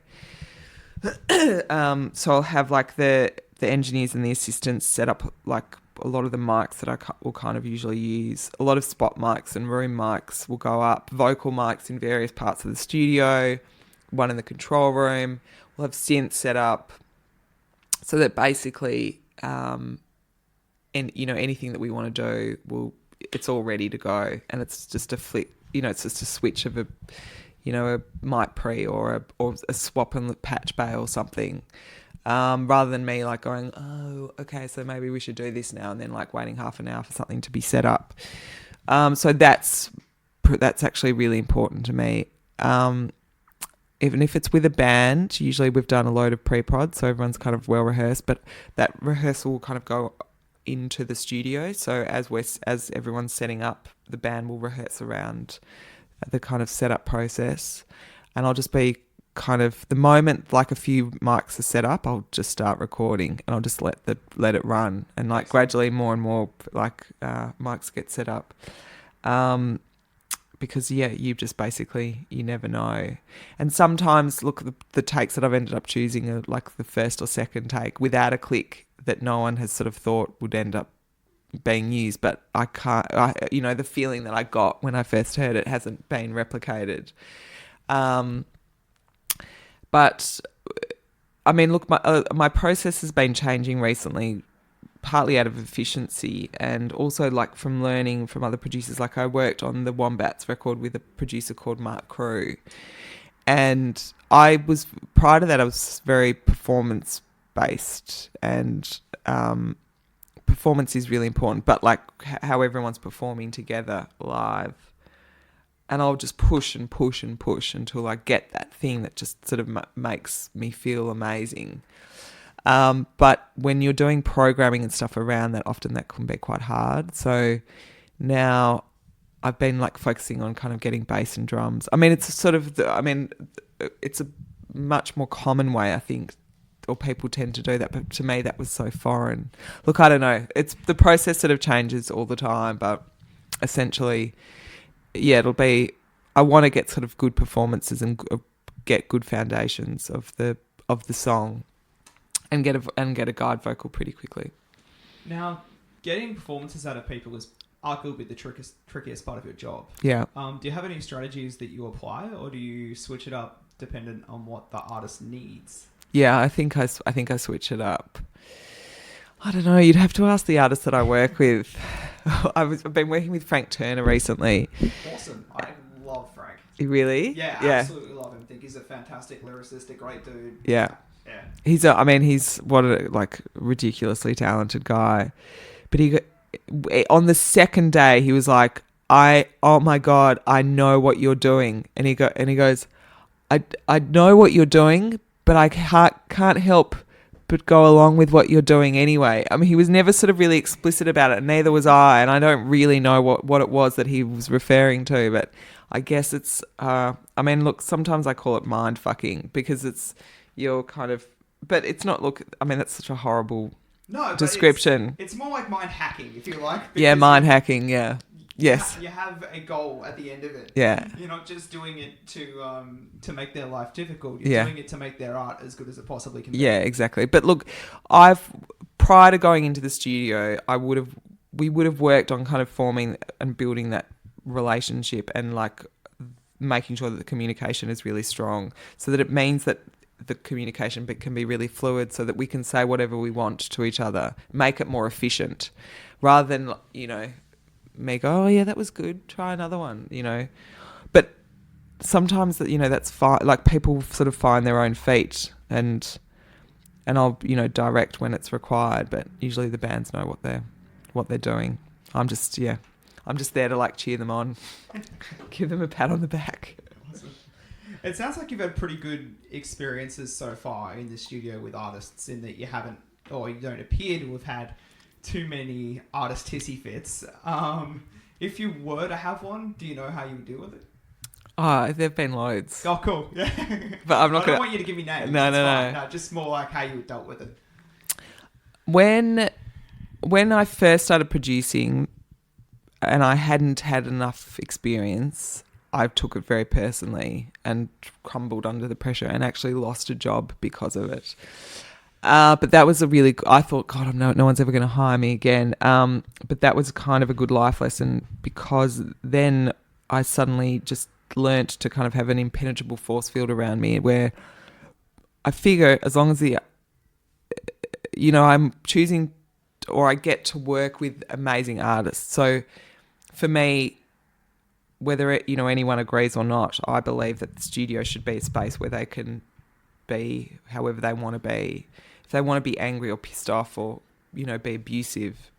So I'll have like the engineers and the assistants set up like a lot of the mics that I will kind of usually use. A lot of spot mics and room mics will go up. Vocal mics in various parts of the studio. One in the control room. We'll have synths set up so that basically, and anything that we want to do, it's all ready to go, and it's just a flick. It's just a switch of a mic pre or a swap in the patch bay or something, rather than me like going, oh, okay, so maybe we should do this now, and then like waiting half an hour for something to be set up. So that's actually really important to me. Even if it's with a band, usually we've done a load of pre-prod, so everyone's kind of well rehearsed, but that rehearsal will kind of go into the studio. So as everyone's setting up, the band will rehearse around the kind of setup process. And I'll just be kind of, the moment like a few mics are set up, I'll just start recording and I'll just let it run. And like gradually more and more like mics get set up. Because, you just basically, you never know. And sometimes, look, the takes that I've ended up choosing are like the first or second take without a click that no one has sort of thought would end up being used. But the feeling that I got when I first heard it hasn't been replicated. But, I mean, look, my process has been changing recently, partly out of efficiency and also like from learning from other producers. Like I worked on the Wombats record with a producer called Mark Crew, and prior to that I was very performance based, and performance is really important, but like how everyone's performing together live, and I'll just push and push and push until I get that thing that just sort of makes me feel amazing. But when you're doing programming and stuff around that, often that can be quite hard. So now I've been like focusing on kind of getting bass and drums. I mean, it's it's a much more common way, I think, or people tend to do that. But to me, that was so foreign. Look, I don't know. It's the process sort of changes all the time, but essentially, it'll be, I want to get sort of good performances and get good foundations of the song. And get a guide vocal pretty quickly. Now, getting performances out of people is arguably the trickiest part of your job. Yeah. Do you have any strategies that you apply, or do you switch it up dependent on what the artist needs? Yeah, I think I switch it up. I don't know. You'd have to ask the artists that I work with. I've been working with Frank Turner recently. Awesome. I love Frank. Really? Yeah, absolutely love him. I think he's a fantastic lyricist, a great dude. Yeah. Yeah. He's what a like ridiculously talented guy. But on the second day he was like, oh my God, I know what you're doing. And he goes, I know what you're doing, but I can't help but go along with what you're doing anyway. I mean, he was never sort of really explicit about it, and neither was I, and I don't really know what it was that he was referring to, but I guess it's look, sometimes I call it mind fucking, because it's you're kind of, but it's not, look, I mean, that's such a horrible description. It's more like mind hacking, if you like. Yeah, mind hacking, yeah. Yes. You have a goal at the end of it. Yeah. You're not just doing it to make their life difficult. You're doing it to make their art as good as it possibly can be. Yeah, exactly. But look, prior to going into the studio, we would have worked on kind of forming and building that relationship and like making sure that the communication is really strong, so that it means that the communication bit can be really fluid, so that we can say whatever we want to each other, make it more efficient, rather than, me go, oh yeah, that was good, try another one, But sometimes that's fine. Like, people sort of find their own feet, and I'll direct when it's required. But usually the bands know what they're doing. I'm just there to like cheer them on, give them a pat on the back. Awesome. It sounds like you've had pretty good experiences so far in the studio with artists, in that you haven't, or you don't appear to have had too many artist hissy fits. If you were to have one, do you know how you would deal with it? Oh, there've been loads. Oh, cool. Yeah. But I'm not I don't want you to give me names. No, It's no, fine. no. No, just more like how you dealt with it. When I first started producing and I hadn't had enough experience, I took it very personally and crumbled under the pressure and actually lost a job because of it. But that was I thought, God, no one's ever going to hire me again. But that was kind of a good life lesson, because then I suddenly just learnt to kind of have an impenetrable force field around me, where I figure as long as I'm choosing, or I get to work with amazing artists. So for me, whether anyone agrees or not, I believe that the studio should be a space where they can be however they want to be. If they want to be angry or pissed off or, be abusive,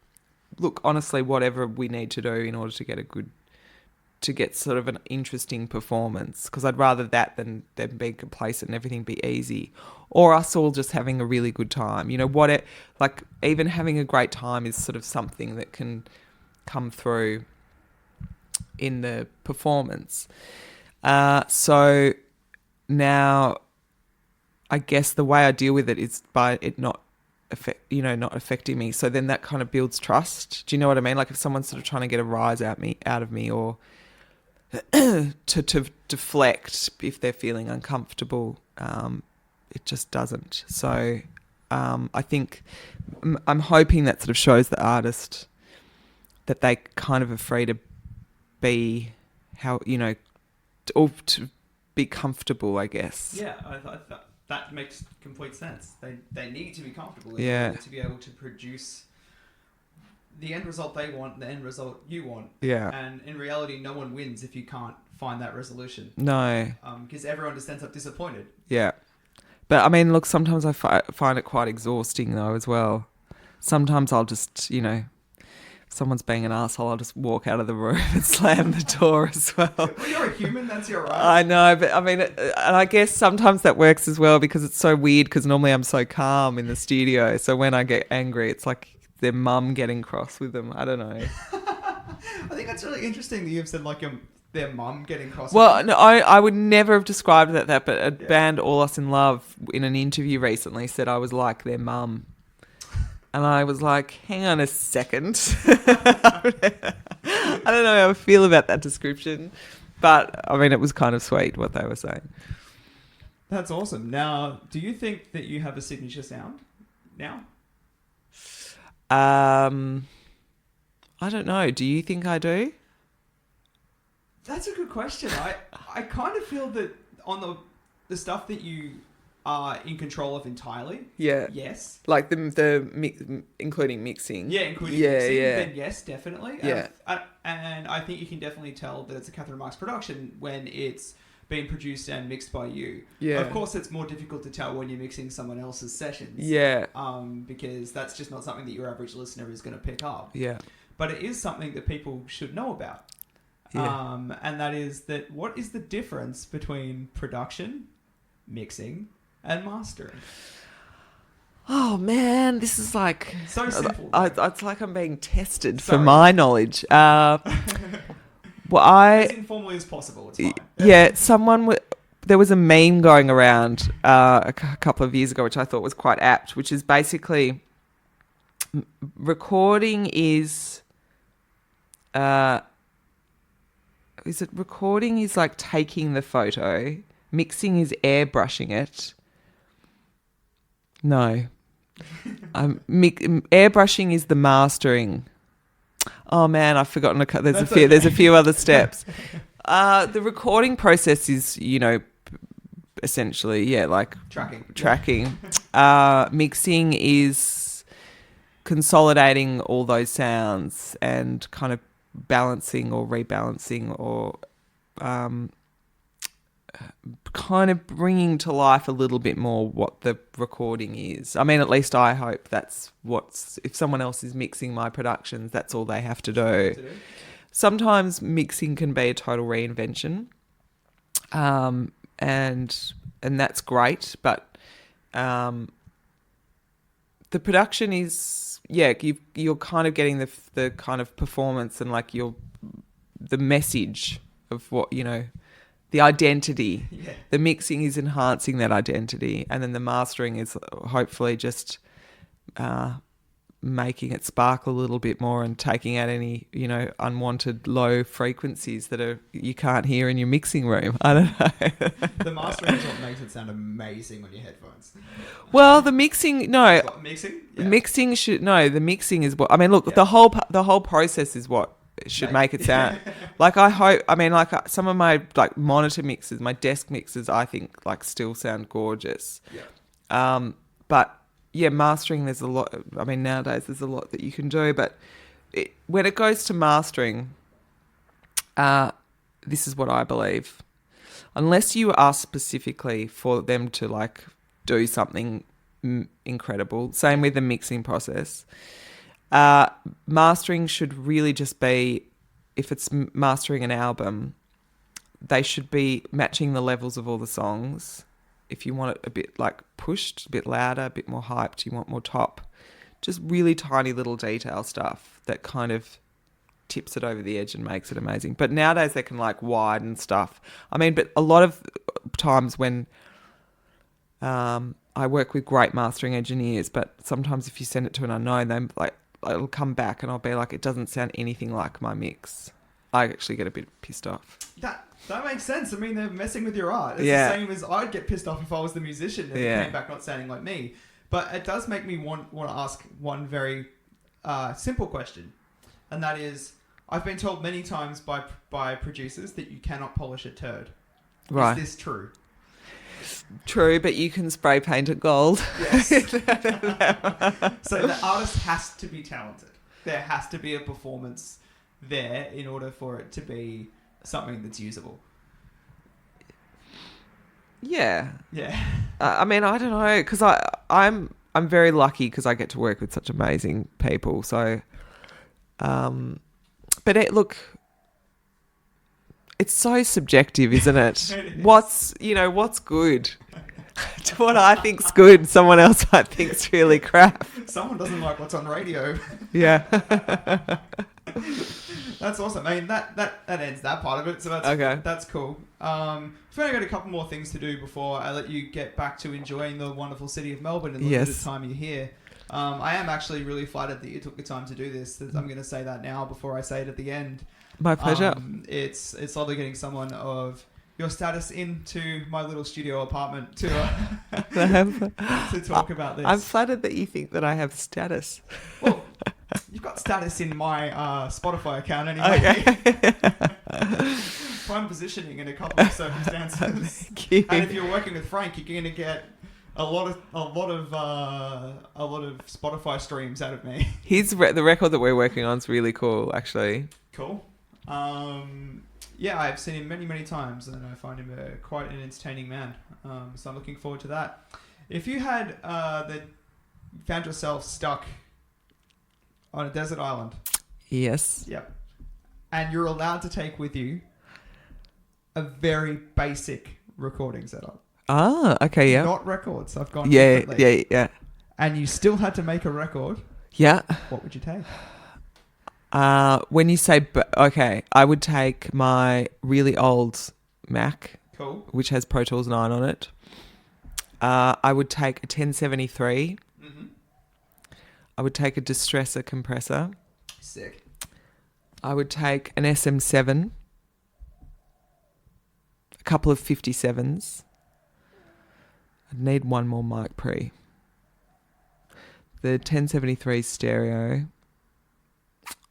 look, honestly, whatever we need to do in order to get sort of an interesting performance, because I'd rather that than being complacent and everything be easy, or us all just having a really good time. Even having a great time is sort of something that can come through in the performance. So now I guess the way I deal with it is by it not affecting me. So then that kind of builds trust. Do you know what I mean? Like if someone's sort of trying to get a rise out of me, or to deflect if they're feeling uncomfortable, it just doesn't. So I think I'm hoping that sort of shows the artist that they kind of are free to be to be comfortable, I guess. Yeah, that makes complete sense. They need to be comfortable to be able to produce the end result they want, the end result you want. Yeah. And in reality, no one wins if you can't find that resolution. No. Because everyone just ends up disappointed. Yeah. But I mean, look, sometimes I find it quite exhausting though as well. Sometimes I'll just, if someone's being an asshole, I'll just walk out of the room and slam the door as well. Well, you're a human, that's your right. I know, but I mean, and I guess sometimes that works as well, because it's so weird, because normally I'm so calm in the studio. So when I get angry, it's like their mum getting cross with them. I don't know. I think that's really interesting that you've said like their mum getting cross. Well, no, I would never have described it that, but a band, All Us in Love, in an interview recently said I was like their mum. And I was like, hang on a second. I don't know how I feel about that description. But, I mean, it was kind of sweet what they were saying. That's awesome. Now, do you think that you have a signature sound now? I don't know. Do you think I do? That's a good question. I kind of feel that on the stuff that you are in control of entirely. Yeah. Yes. Like including mixing. Yeah, including mixing. Yeah. Then yes, definitely. Yeah. And I think you can definitely tell that it's a Catherine Marks production when it's being produced and mixed by you. Yeah. Of course, it's more difficult to tell when you're mixing someone else's sessions. Yeah. Because that's just not something that your average listener is going to pick up. Yeah. But it is something that people should know about. Yeah. And that is that what is the difference between production, mixing, and mastering? Oh man, this is like so simple. It's like I'm being tested for my knowledge. Well, as informally as possible. It's fine. Yeah, there was a meme going around a couple of years ago, which I thought was quite apt, which is basically recording is. Recording is like taking the photo, mixing is airbrushing it. No. Airbrushing is the mastering. Oh man, I've forgotten there's a few other steps. The recording process is, essentially, like tracking. Mixing is consolidating all those sounds and kind of balancing or rebalancing or kind of bringing to life a little bit more what the recording is. I mean, at least I hope that's if someone else is mixing my productions, that's all they have to do. Sometimes mixing can be a total reinvention. and that's great. But the production is, you're kind of getting the kind of performance and like the message of what, the identity. Yeah. The mixing is enhancing that identity, and then the mastering is hopefully just making it sparkle a little bit more and taking out any, unwanted low frequencies that you can't hear in your mixing room. I don't know. The mastering is what makes it sound amazing on your headphones. Well, the mixing, no. What, mixing? Yeah. Mixing should, no, the mixing is what, I mean, look, the whole process is what should make it sound. Like, I hope, I mean, like some of my like monitor mixes, my desk mixes, I think like still sound gorgeous. Yeah. But yeah, mastering, there's a lot, I mean, nowadays there's a lot that you can do, but when it goes to mastering, this is what I believe. Unless you ask specifically for them to like do something incredible, same with the mixing process, mastering should really just be, if it's mastering an album, they should be matching the levels of all the songs. If you want it a bit like pushed, a bit louder, a bit more hyped, you want more top, just really tiny little detail stuff that kind of tips it over the edge and makes it amazing. But nowadays they can like widen stuff. I mean, but a lot of times when I work with great mastering engineers, but sometimes if you send it to an unknown, they like, it'll come back and I'll be like, it doesn't sound anything like my mix. I actually get a bit pissed off. That makes sense. I mean, they're messing with your art. It's the same as I'd get pissed off if I was the musician and it came back not sounding like me. But it does make me want to ask one very simple question. And that is, I've been told many times by producers that you cannot polish a turd. Right. Is this true? True, but you can spray paint it gold. Yes. So the artist has to be talented. There has to be a performance there in order for it to be something that's usable. Yeah. Yeah. I mean, I don't know, because I'm very lucky because I get to work with such amazing people. So, but look, it's so subjective, isn't it? It is. What's good? To what I think's good, someone else might think's really crap. Someone doesn't like what's on radio. Yeah. That's awesome. I mean, that ends that part of it, so that's cool. We've only got a couple more things to do before I let you get back to enjoying the wonderful city of Melbourne in the limited time you're here. I am actually really flattered that you took the time to do this. I'm going to say that now before I say it at the end. My pleasure. It's lovely getting someone of your status into my little studio apartment to talk about this. I'm flattered that you think that I have status. Well, you've got status in my Spotify account anyway. Okay. Prime positioning in a couple of circumstances. Thank you. And if you're working with Frank, you're going to get a lot of Spotify streams out of me. The record that we're working on is really cool, actually. Cool. Yeah, I've seen him many, many times, and I find him quite an entertaining man. So I'm looking forward to that. If you had found yourself stuck on a desert island. Yes. Yep. And you're allowed to take with you a very basic recording setup. Ah, okay, yeah. Not records. I've gone differently. Yeah. And you still had to make a record. Yeah. What would you take? When you say, okay, I would take my really old Mac. Cool. Which has Pro Tools 9 on it. I would take a 1073. Mm-hmm. I would take a distressor compressor. Sick. I would take an SM7. A couple of 57s. I'd need one more mic pre. The 1073 stereo.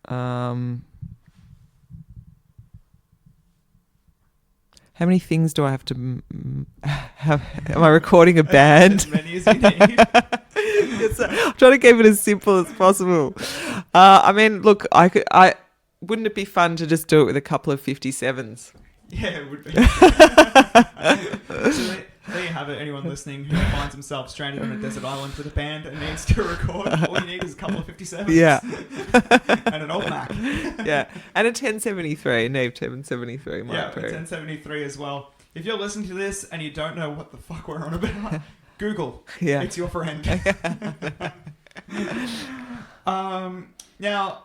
How many things do I have to have? Am I recording a band? As many as you need. I'm trying to keep it as simple as possible. I mean, look, wouldn't it be fun to just do it with a couple of 57s? Yeah, it would be. So there you have it. Anyone listening who finds himself stranded on a desert island with a band and needs to record, all you need is a couple of 57s. Yeah. And an old Mac. Yeah. And a 1073, Neve 1073 mic Yeah, pre. a 1073 as well. if you're listening to this and you don't know what the fuck we're on about, Google. Yeah. It's your friend. Now,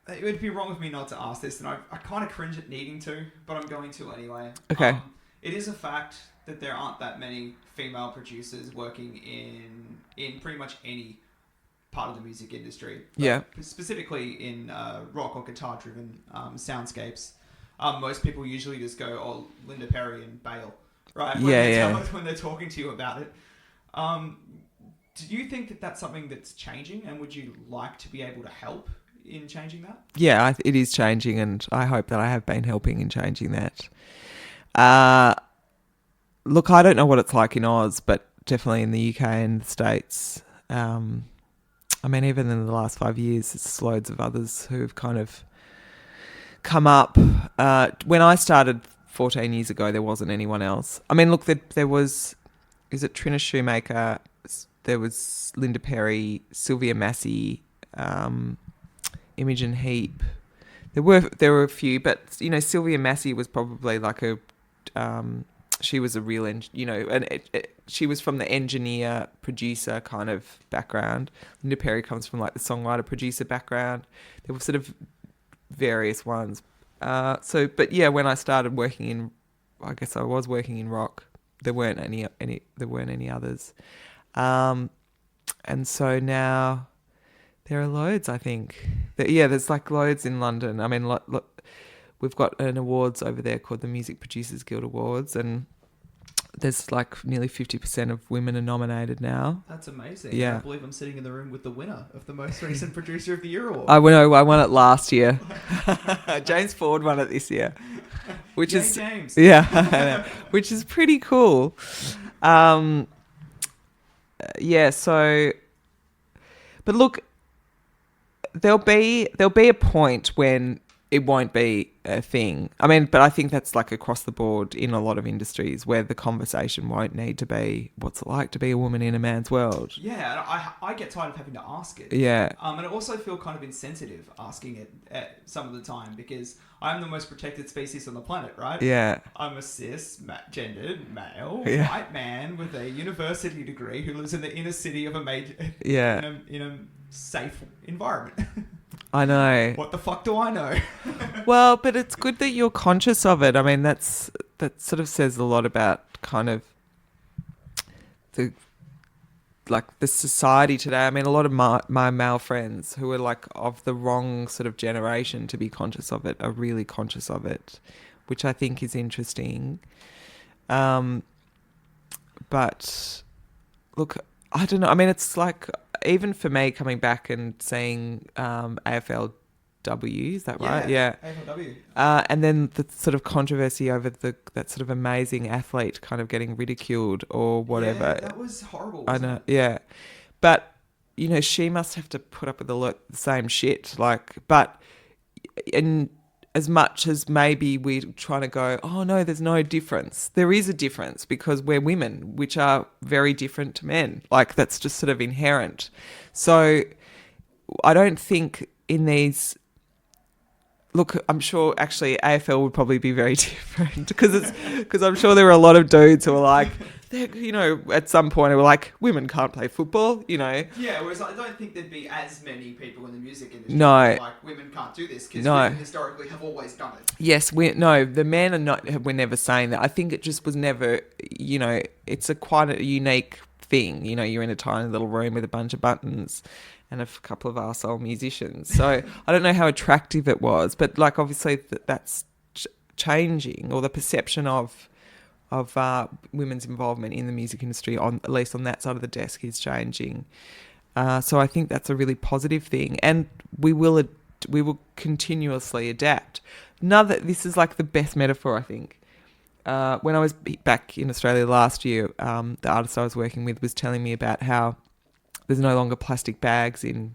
it would be wrong of me not to ask this, and I kind of cringe at needing to, but I'm going to anyway. Okay. It is a fact that there aren't that many female producers working in pretty much any part of the music industry. Yeah. Specifically in rock or guitar-driven soundscapes. Most people usually just go, "Oh, Linda Perry and Bale," right? When they're talking to you about it. Do you think that that's something that's changing, and would you like to be able to help in changing that? Yeah, it is changing, and I hope that I have been helping in changing that. Look, I don't know what it's like in Oz, but definitely in the UK and the States. I mean, even in the last 5 years, there's loads of others who have kind of come up. When I started 14 years ago, there wasn't anyone else. I mean, look, there was... Is it Trina Shoemaker? There was Linda Perry, Sylvia Massey, Imogen Heap. There were a few, but Sylvia Massey was probably like a she was a real she was from the engineer producer kind of background. Linda Perry comes from like the songwriter producer background. There were sort of various ones. But yeah, when I started working in, I guess I was working in rock. There weren't any others. And so now there are loads, I think. There's like loads in London. I mean, we've got an awards over there called the Music Producers Guild Awards, and there's like nearly 50% of women are nominated now. That's amazing. Yeah. I believe I'm sitting in the room with the winner of the most recent Producer of the Year award. I won it last year. James Ford won it this year. Which is James. Yeah, which is pretty cool. So, but look, there'll be a point when it won't be a thing. I mean, but I think that's like across the board in a lot of industries where the conversation won't need to be what's it like to be a woman in a man's world. Yeah, and I get tired of having to ask it. Yeah. And I also feel kind of insensitive asking it at some of the time because I'm the most protected species on the planet, right? Yeah. I'm a cisgendered male Yeah. white man with a university degree who lives in the inner city of a major in a safe environment. I know. What the fuck do I know? Well, but it's good that you're conscious of it. I mean, that sort of says a lot about kind of the society today. I mean, a lot of my male friends who are like of the wrong sort of generation to be conscious of it are really conscious of it, which I think is interesting. But look, I don't know. I mean, it's like even for me coming back and seeing AFLW, is that right? Yeah. AFLW. And then the sort of controversy over that sort of amazing athlete kind of getting ridiculed or whatever. Yeah, that was horrible. I know. Yeah. But, she must have to put up with the same shit. And as much as maybe we're trying to go, oh no, there's no difference. There is a difference because we're women, which are very different to men. Like that's just sort of inherent. So I don't think in these, look, I'm sure actually AFL would probably be very different because I'm sure there are a lot of dudes who are like, at some point they were like, women can't play football, Yeah, whereas I don't think there'd be as many people in the music industry like women can't do this because women historically have always done it. Yes, the men are not. We're never saying that. I think it just was never. It's quite a unique thing. You're in a tiny little room with a bunch of buttons and a couple of arsehole musicians. So I don't know how attractive it was, but like obviously that's changing, or the perception of women's involvement in the music industry, at least on that side of the desk, is changing. So I think that's a really positive thing, and we will continuously adapt. This is like the best metaphor, I think. When I was back in Australia last year, the artist I was working with was telling me about how there's no longer plastic bags in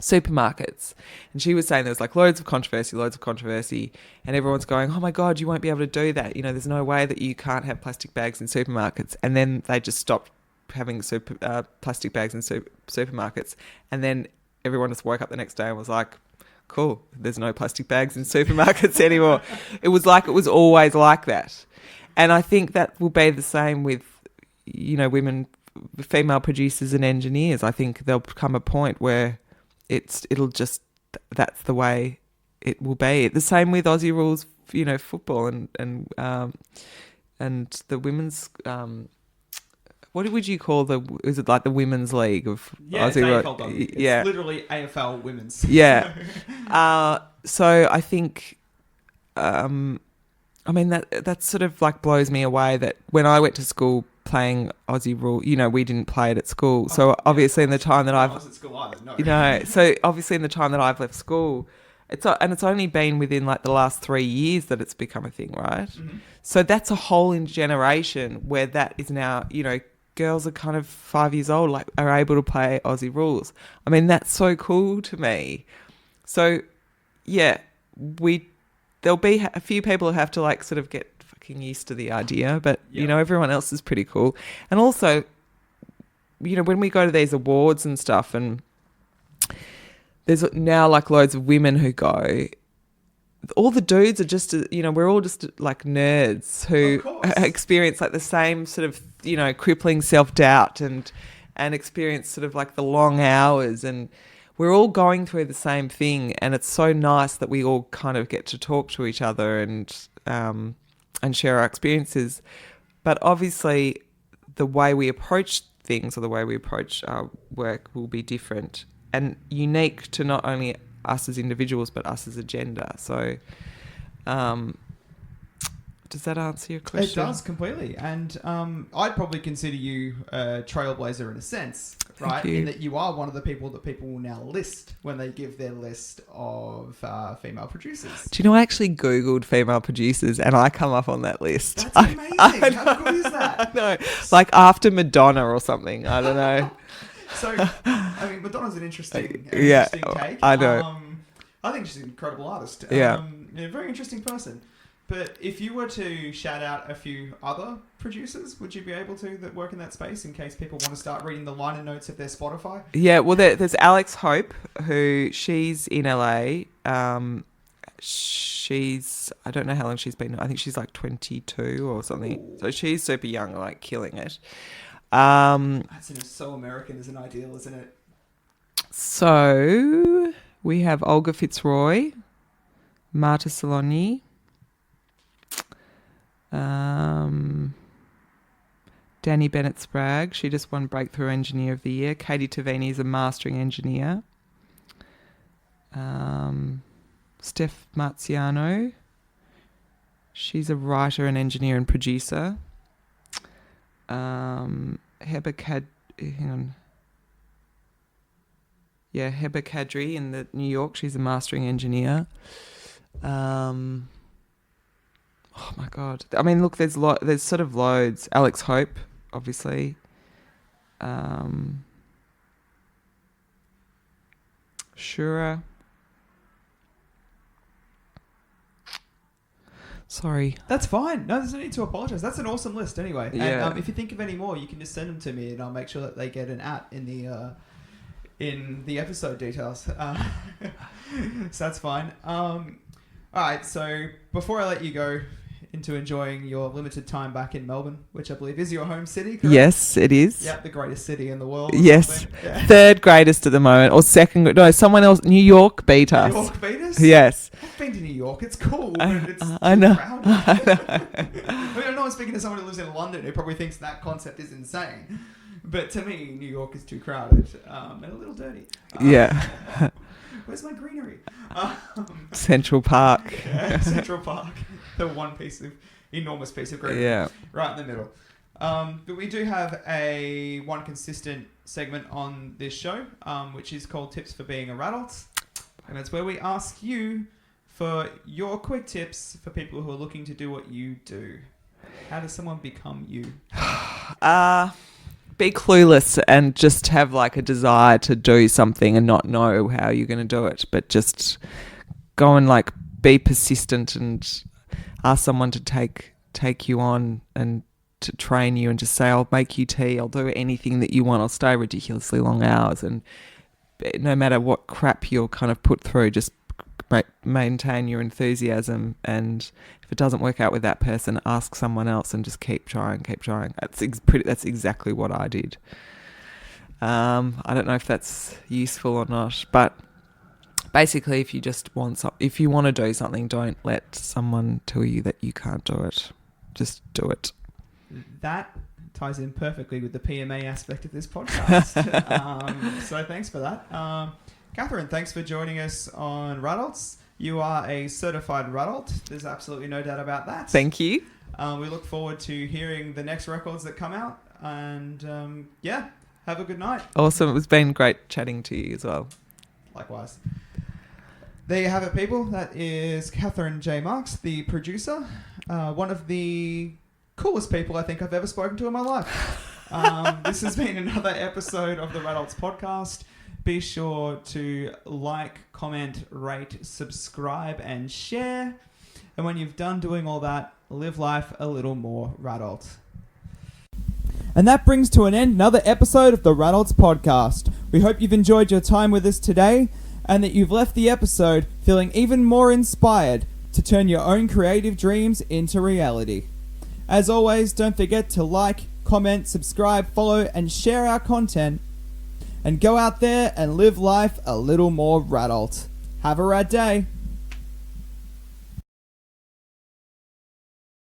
supermarkets, and she was saying there's like loads of controversy, and everyone's going, oh my god, you won't be able to do that, there's no way that you can't have plastic bags in supermarkets. And then they just stopped having plastic bags in supermarkets, and then everyone just woke up the next day and was like, cool, there's no plastic bags in supermarkets anymore. It was always like that. And I think that will be the same with, female producers and engineers. I think there'll come a point where that's the way it will be. The same with Aussie Rules, football and the women's. What would you call is it like the women's league of Aussie Rules? It's literally AFL women's. Yeah. So I think, that sort of like blows me away that when I went to school playing Aussie Rule, we didn't play it at school. So obviously in the time that I was at school either, no. So obviously in the time that I've left school, it's only been within like the last 3 years that it's become a thing, right? Mm-hmm. So that's a whole generation where that is now, girls are kind of 5 years old, like are able to play Aussie Rules. I mean, that's so cool to me. So yeah, there'll be a few people who have to like sort of get fucking used to the idea, but everyone else is pretty cool. And also, when we go to these awards and stuff, and there's now like loads of women who go, all the dudes are just, we're all just like nerds who experience like the same sort of, crippling self-doubt and experience sort of like the long hours, and we're all going through the same thing. And it's so nice that we all kind of get to talk to each other and share our experiences. But obviously the way we approach things or the way we approach our work will be different and unique to not only us as individuals, but us as a gender. So, does that answer your question? It does completely. And I'd probably consider you a trailblazer in a sense, right? Thank you. In that you are one of the people that people will now list when they give their list of female producers. Do you know, I actually Googled female producers and I come up on that list. That's amazing. How good is that? No, like after Madonna or something. I don't know. So, I mean, Madonna's an interesting take. I know. I think she's an incredible artist. Yeah. A very interesting person. But if you were to shout out a few other producers, would you be able to that work in that space in case people want to start reading the liner notes of their Spotify? Yeah, well, there's Alex Hope, she's in LA. I don't know how long she's been. I think she's like 22 or something. Ooh. So she's super young, like killing it. That's so American as an ideal, isn't it? So we have Olga Fitzroy, Marta Saloni, Danny Bennett Sprague. She just won Breakthrough Engineer of the Year. Katie Tavini is a mastering engineer. Steph Marziano. She's a writer and engineer and producer. Heba Kadri in New York. She's a mastering engineer. Oh my God! I mean, look, there's sort of loads. Alex Hope, obviously. Shura. Sorry. That's fine. No, there's no need to apologise. That's an awesome list anyway. Yeah. And if you think of any more, you can just send them to me and I'll make sure that they get an @ in the episode details. So that's fine. All right, so before I let you go into enjoying your limited time back in Melbourne, which I believe is your home city, correct? Yes, it is. Yeah, the greatest city in the world. Yes. Yeah. Third greatest at the moment, or second. No, someone else. New York beat us. New York beat us? Yes. I've been to New York. It's cool, but it's I know. crowded. I mean, I know I'm speaking to someone who lives in London who probably thinks that concept is insane. But to me, New York is too crowded and a little dirty. Yeah. Where's my greenery? Central Park. Yeah, Central Park. The enormous piece of greenery. Yeah. Right in the middle. But we do have one consistent segment on this show, which is called Tips for Being a Radult. And that's where we ask you for your quick tips for people who are looking to do what you do. How does someone become you? Be clueless and just have like a desire to do something and not know how you're going to do it, but just go and like be persistent and ask someone to take you on and to train you and just say, I'll make you tea, I'll do anything that you want, I'll stay ridiculously long hours, and no matter what crap you're kind of put through, just maintain your enthusiasm, and if it doesn't work out with that person, ask someone else and just keep trying. That's exactly what I did. I don't know if that's useful or not, but basically, if you want to do something, don't let someone tell you that you can't do it. Just do it. That ties in perfectly with the PMA aspect of this podcast. So thanks for that. Catherine, thanks for joining us on Radults. You are a certified Radult. There's absolutely no doubt about that. Thank you. We look forward to hearing the next records that come out. And have a good night. Awesome. It's been great chatting to you as well. Likewise. There you have it, people. That is Catherine J. Marks, the producer. One of the coolest people I think I've ever spoken to in my life. This has been another episode of the Radults podcast. Be sure to like, comment, rate, subscribe, and share. And when you've done doing all that, live life a little more Radult. And that brings to an end another episode of the Radults podcast. We hope you've enjoyed your time with us today and that you've left the episode feeling even more inspired to turn your own creative dreams into reality. As always, don't forget to like, comment, subscribe, follow, and share our content. And go out there and live life a little more Radult. Have a rad day.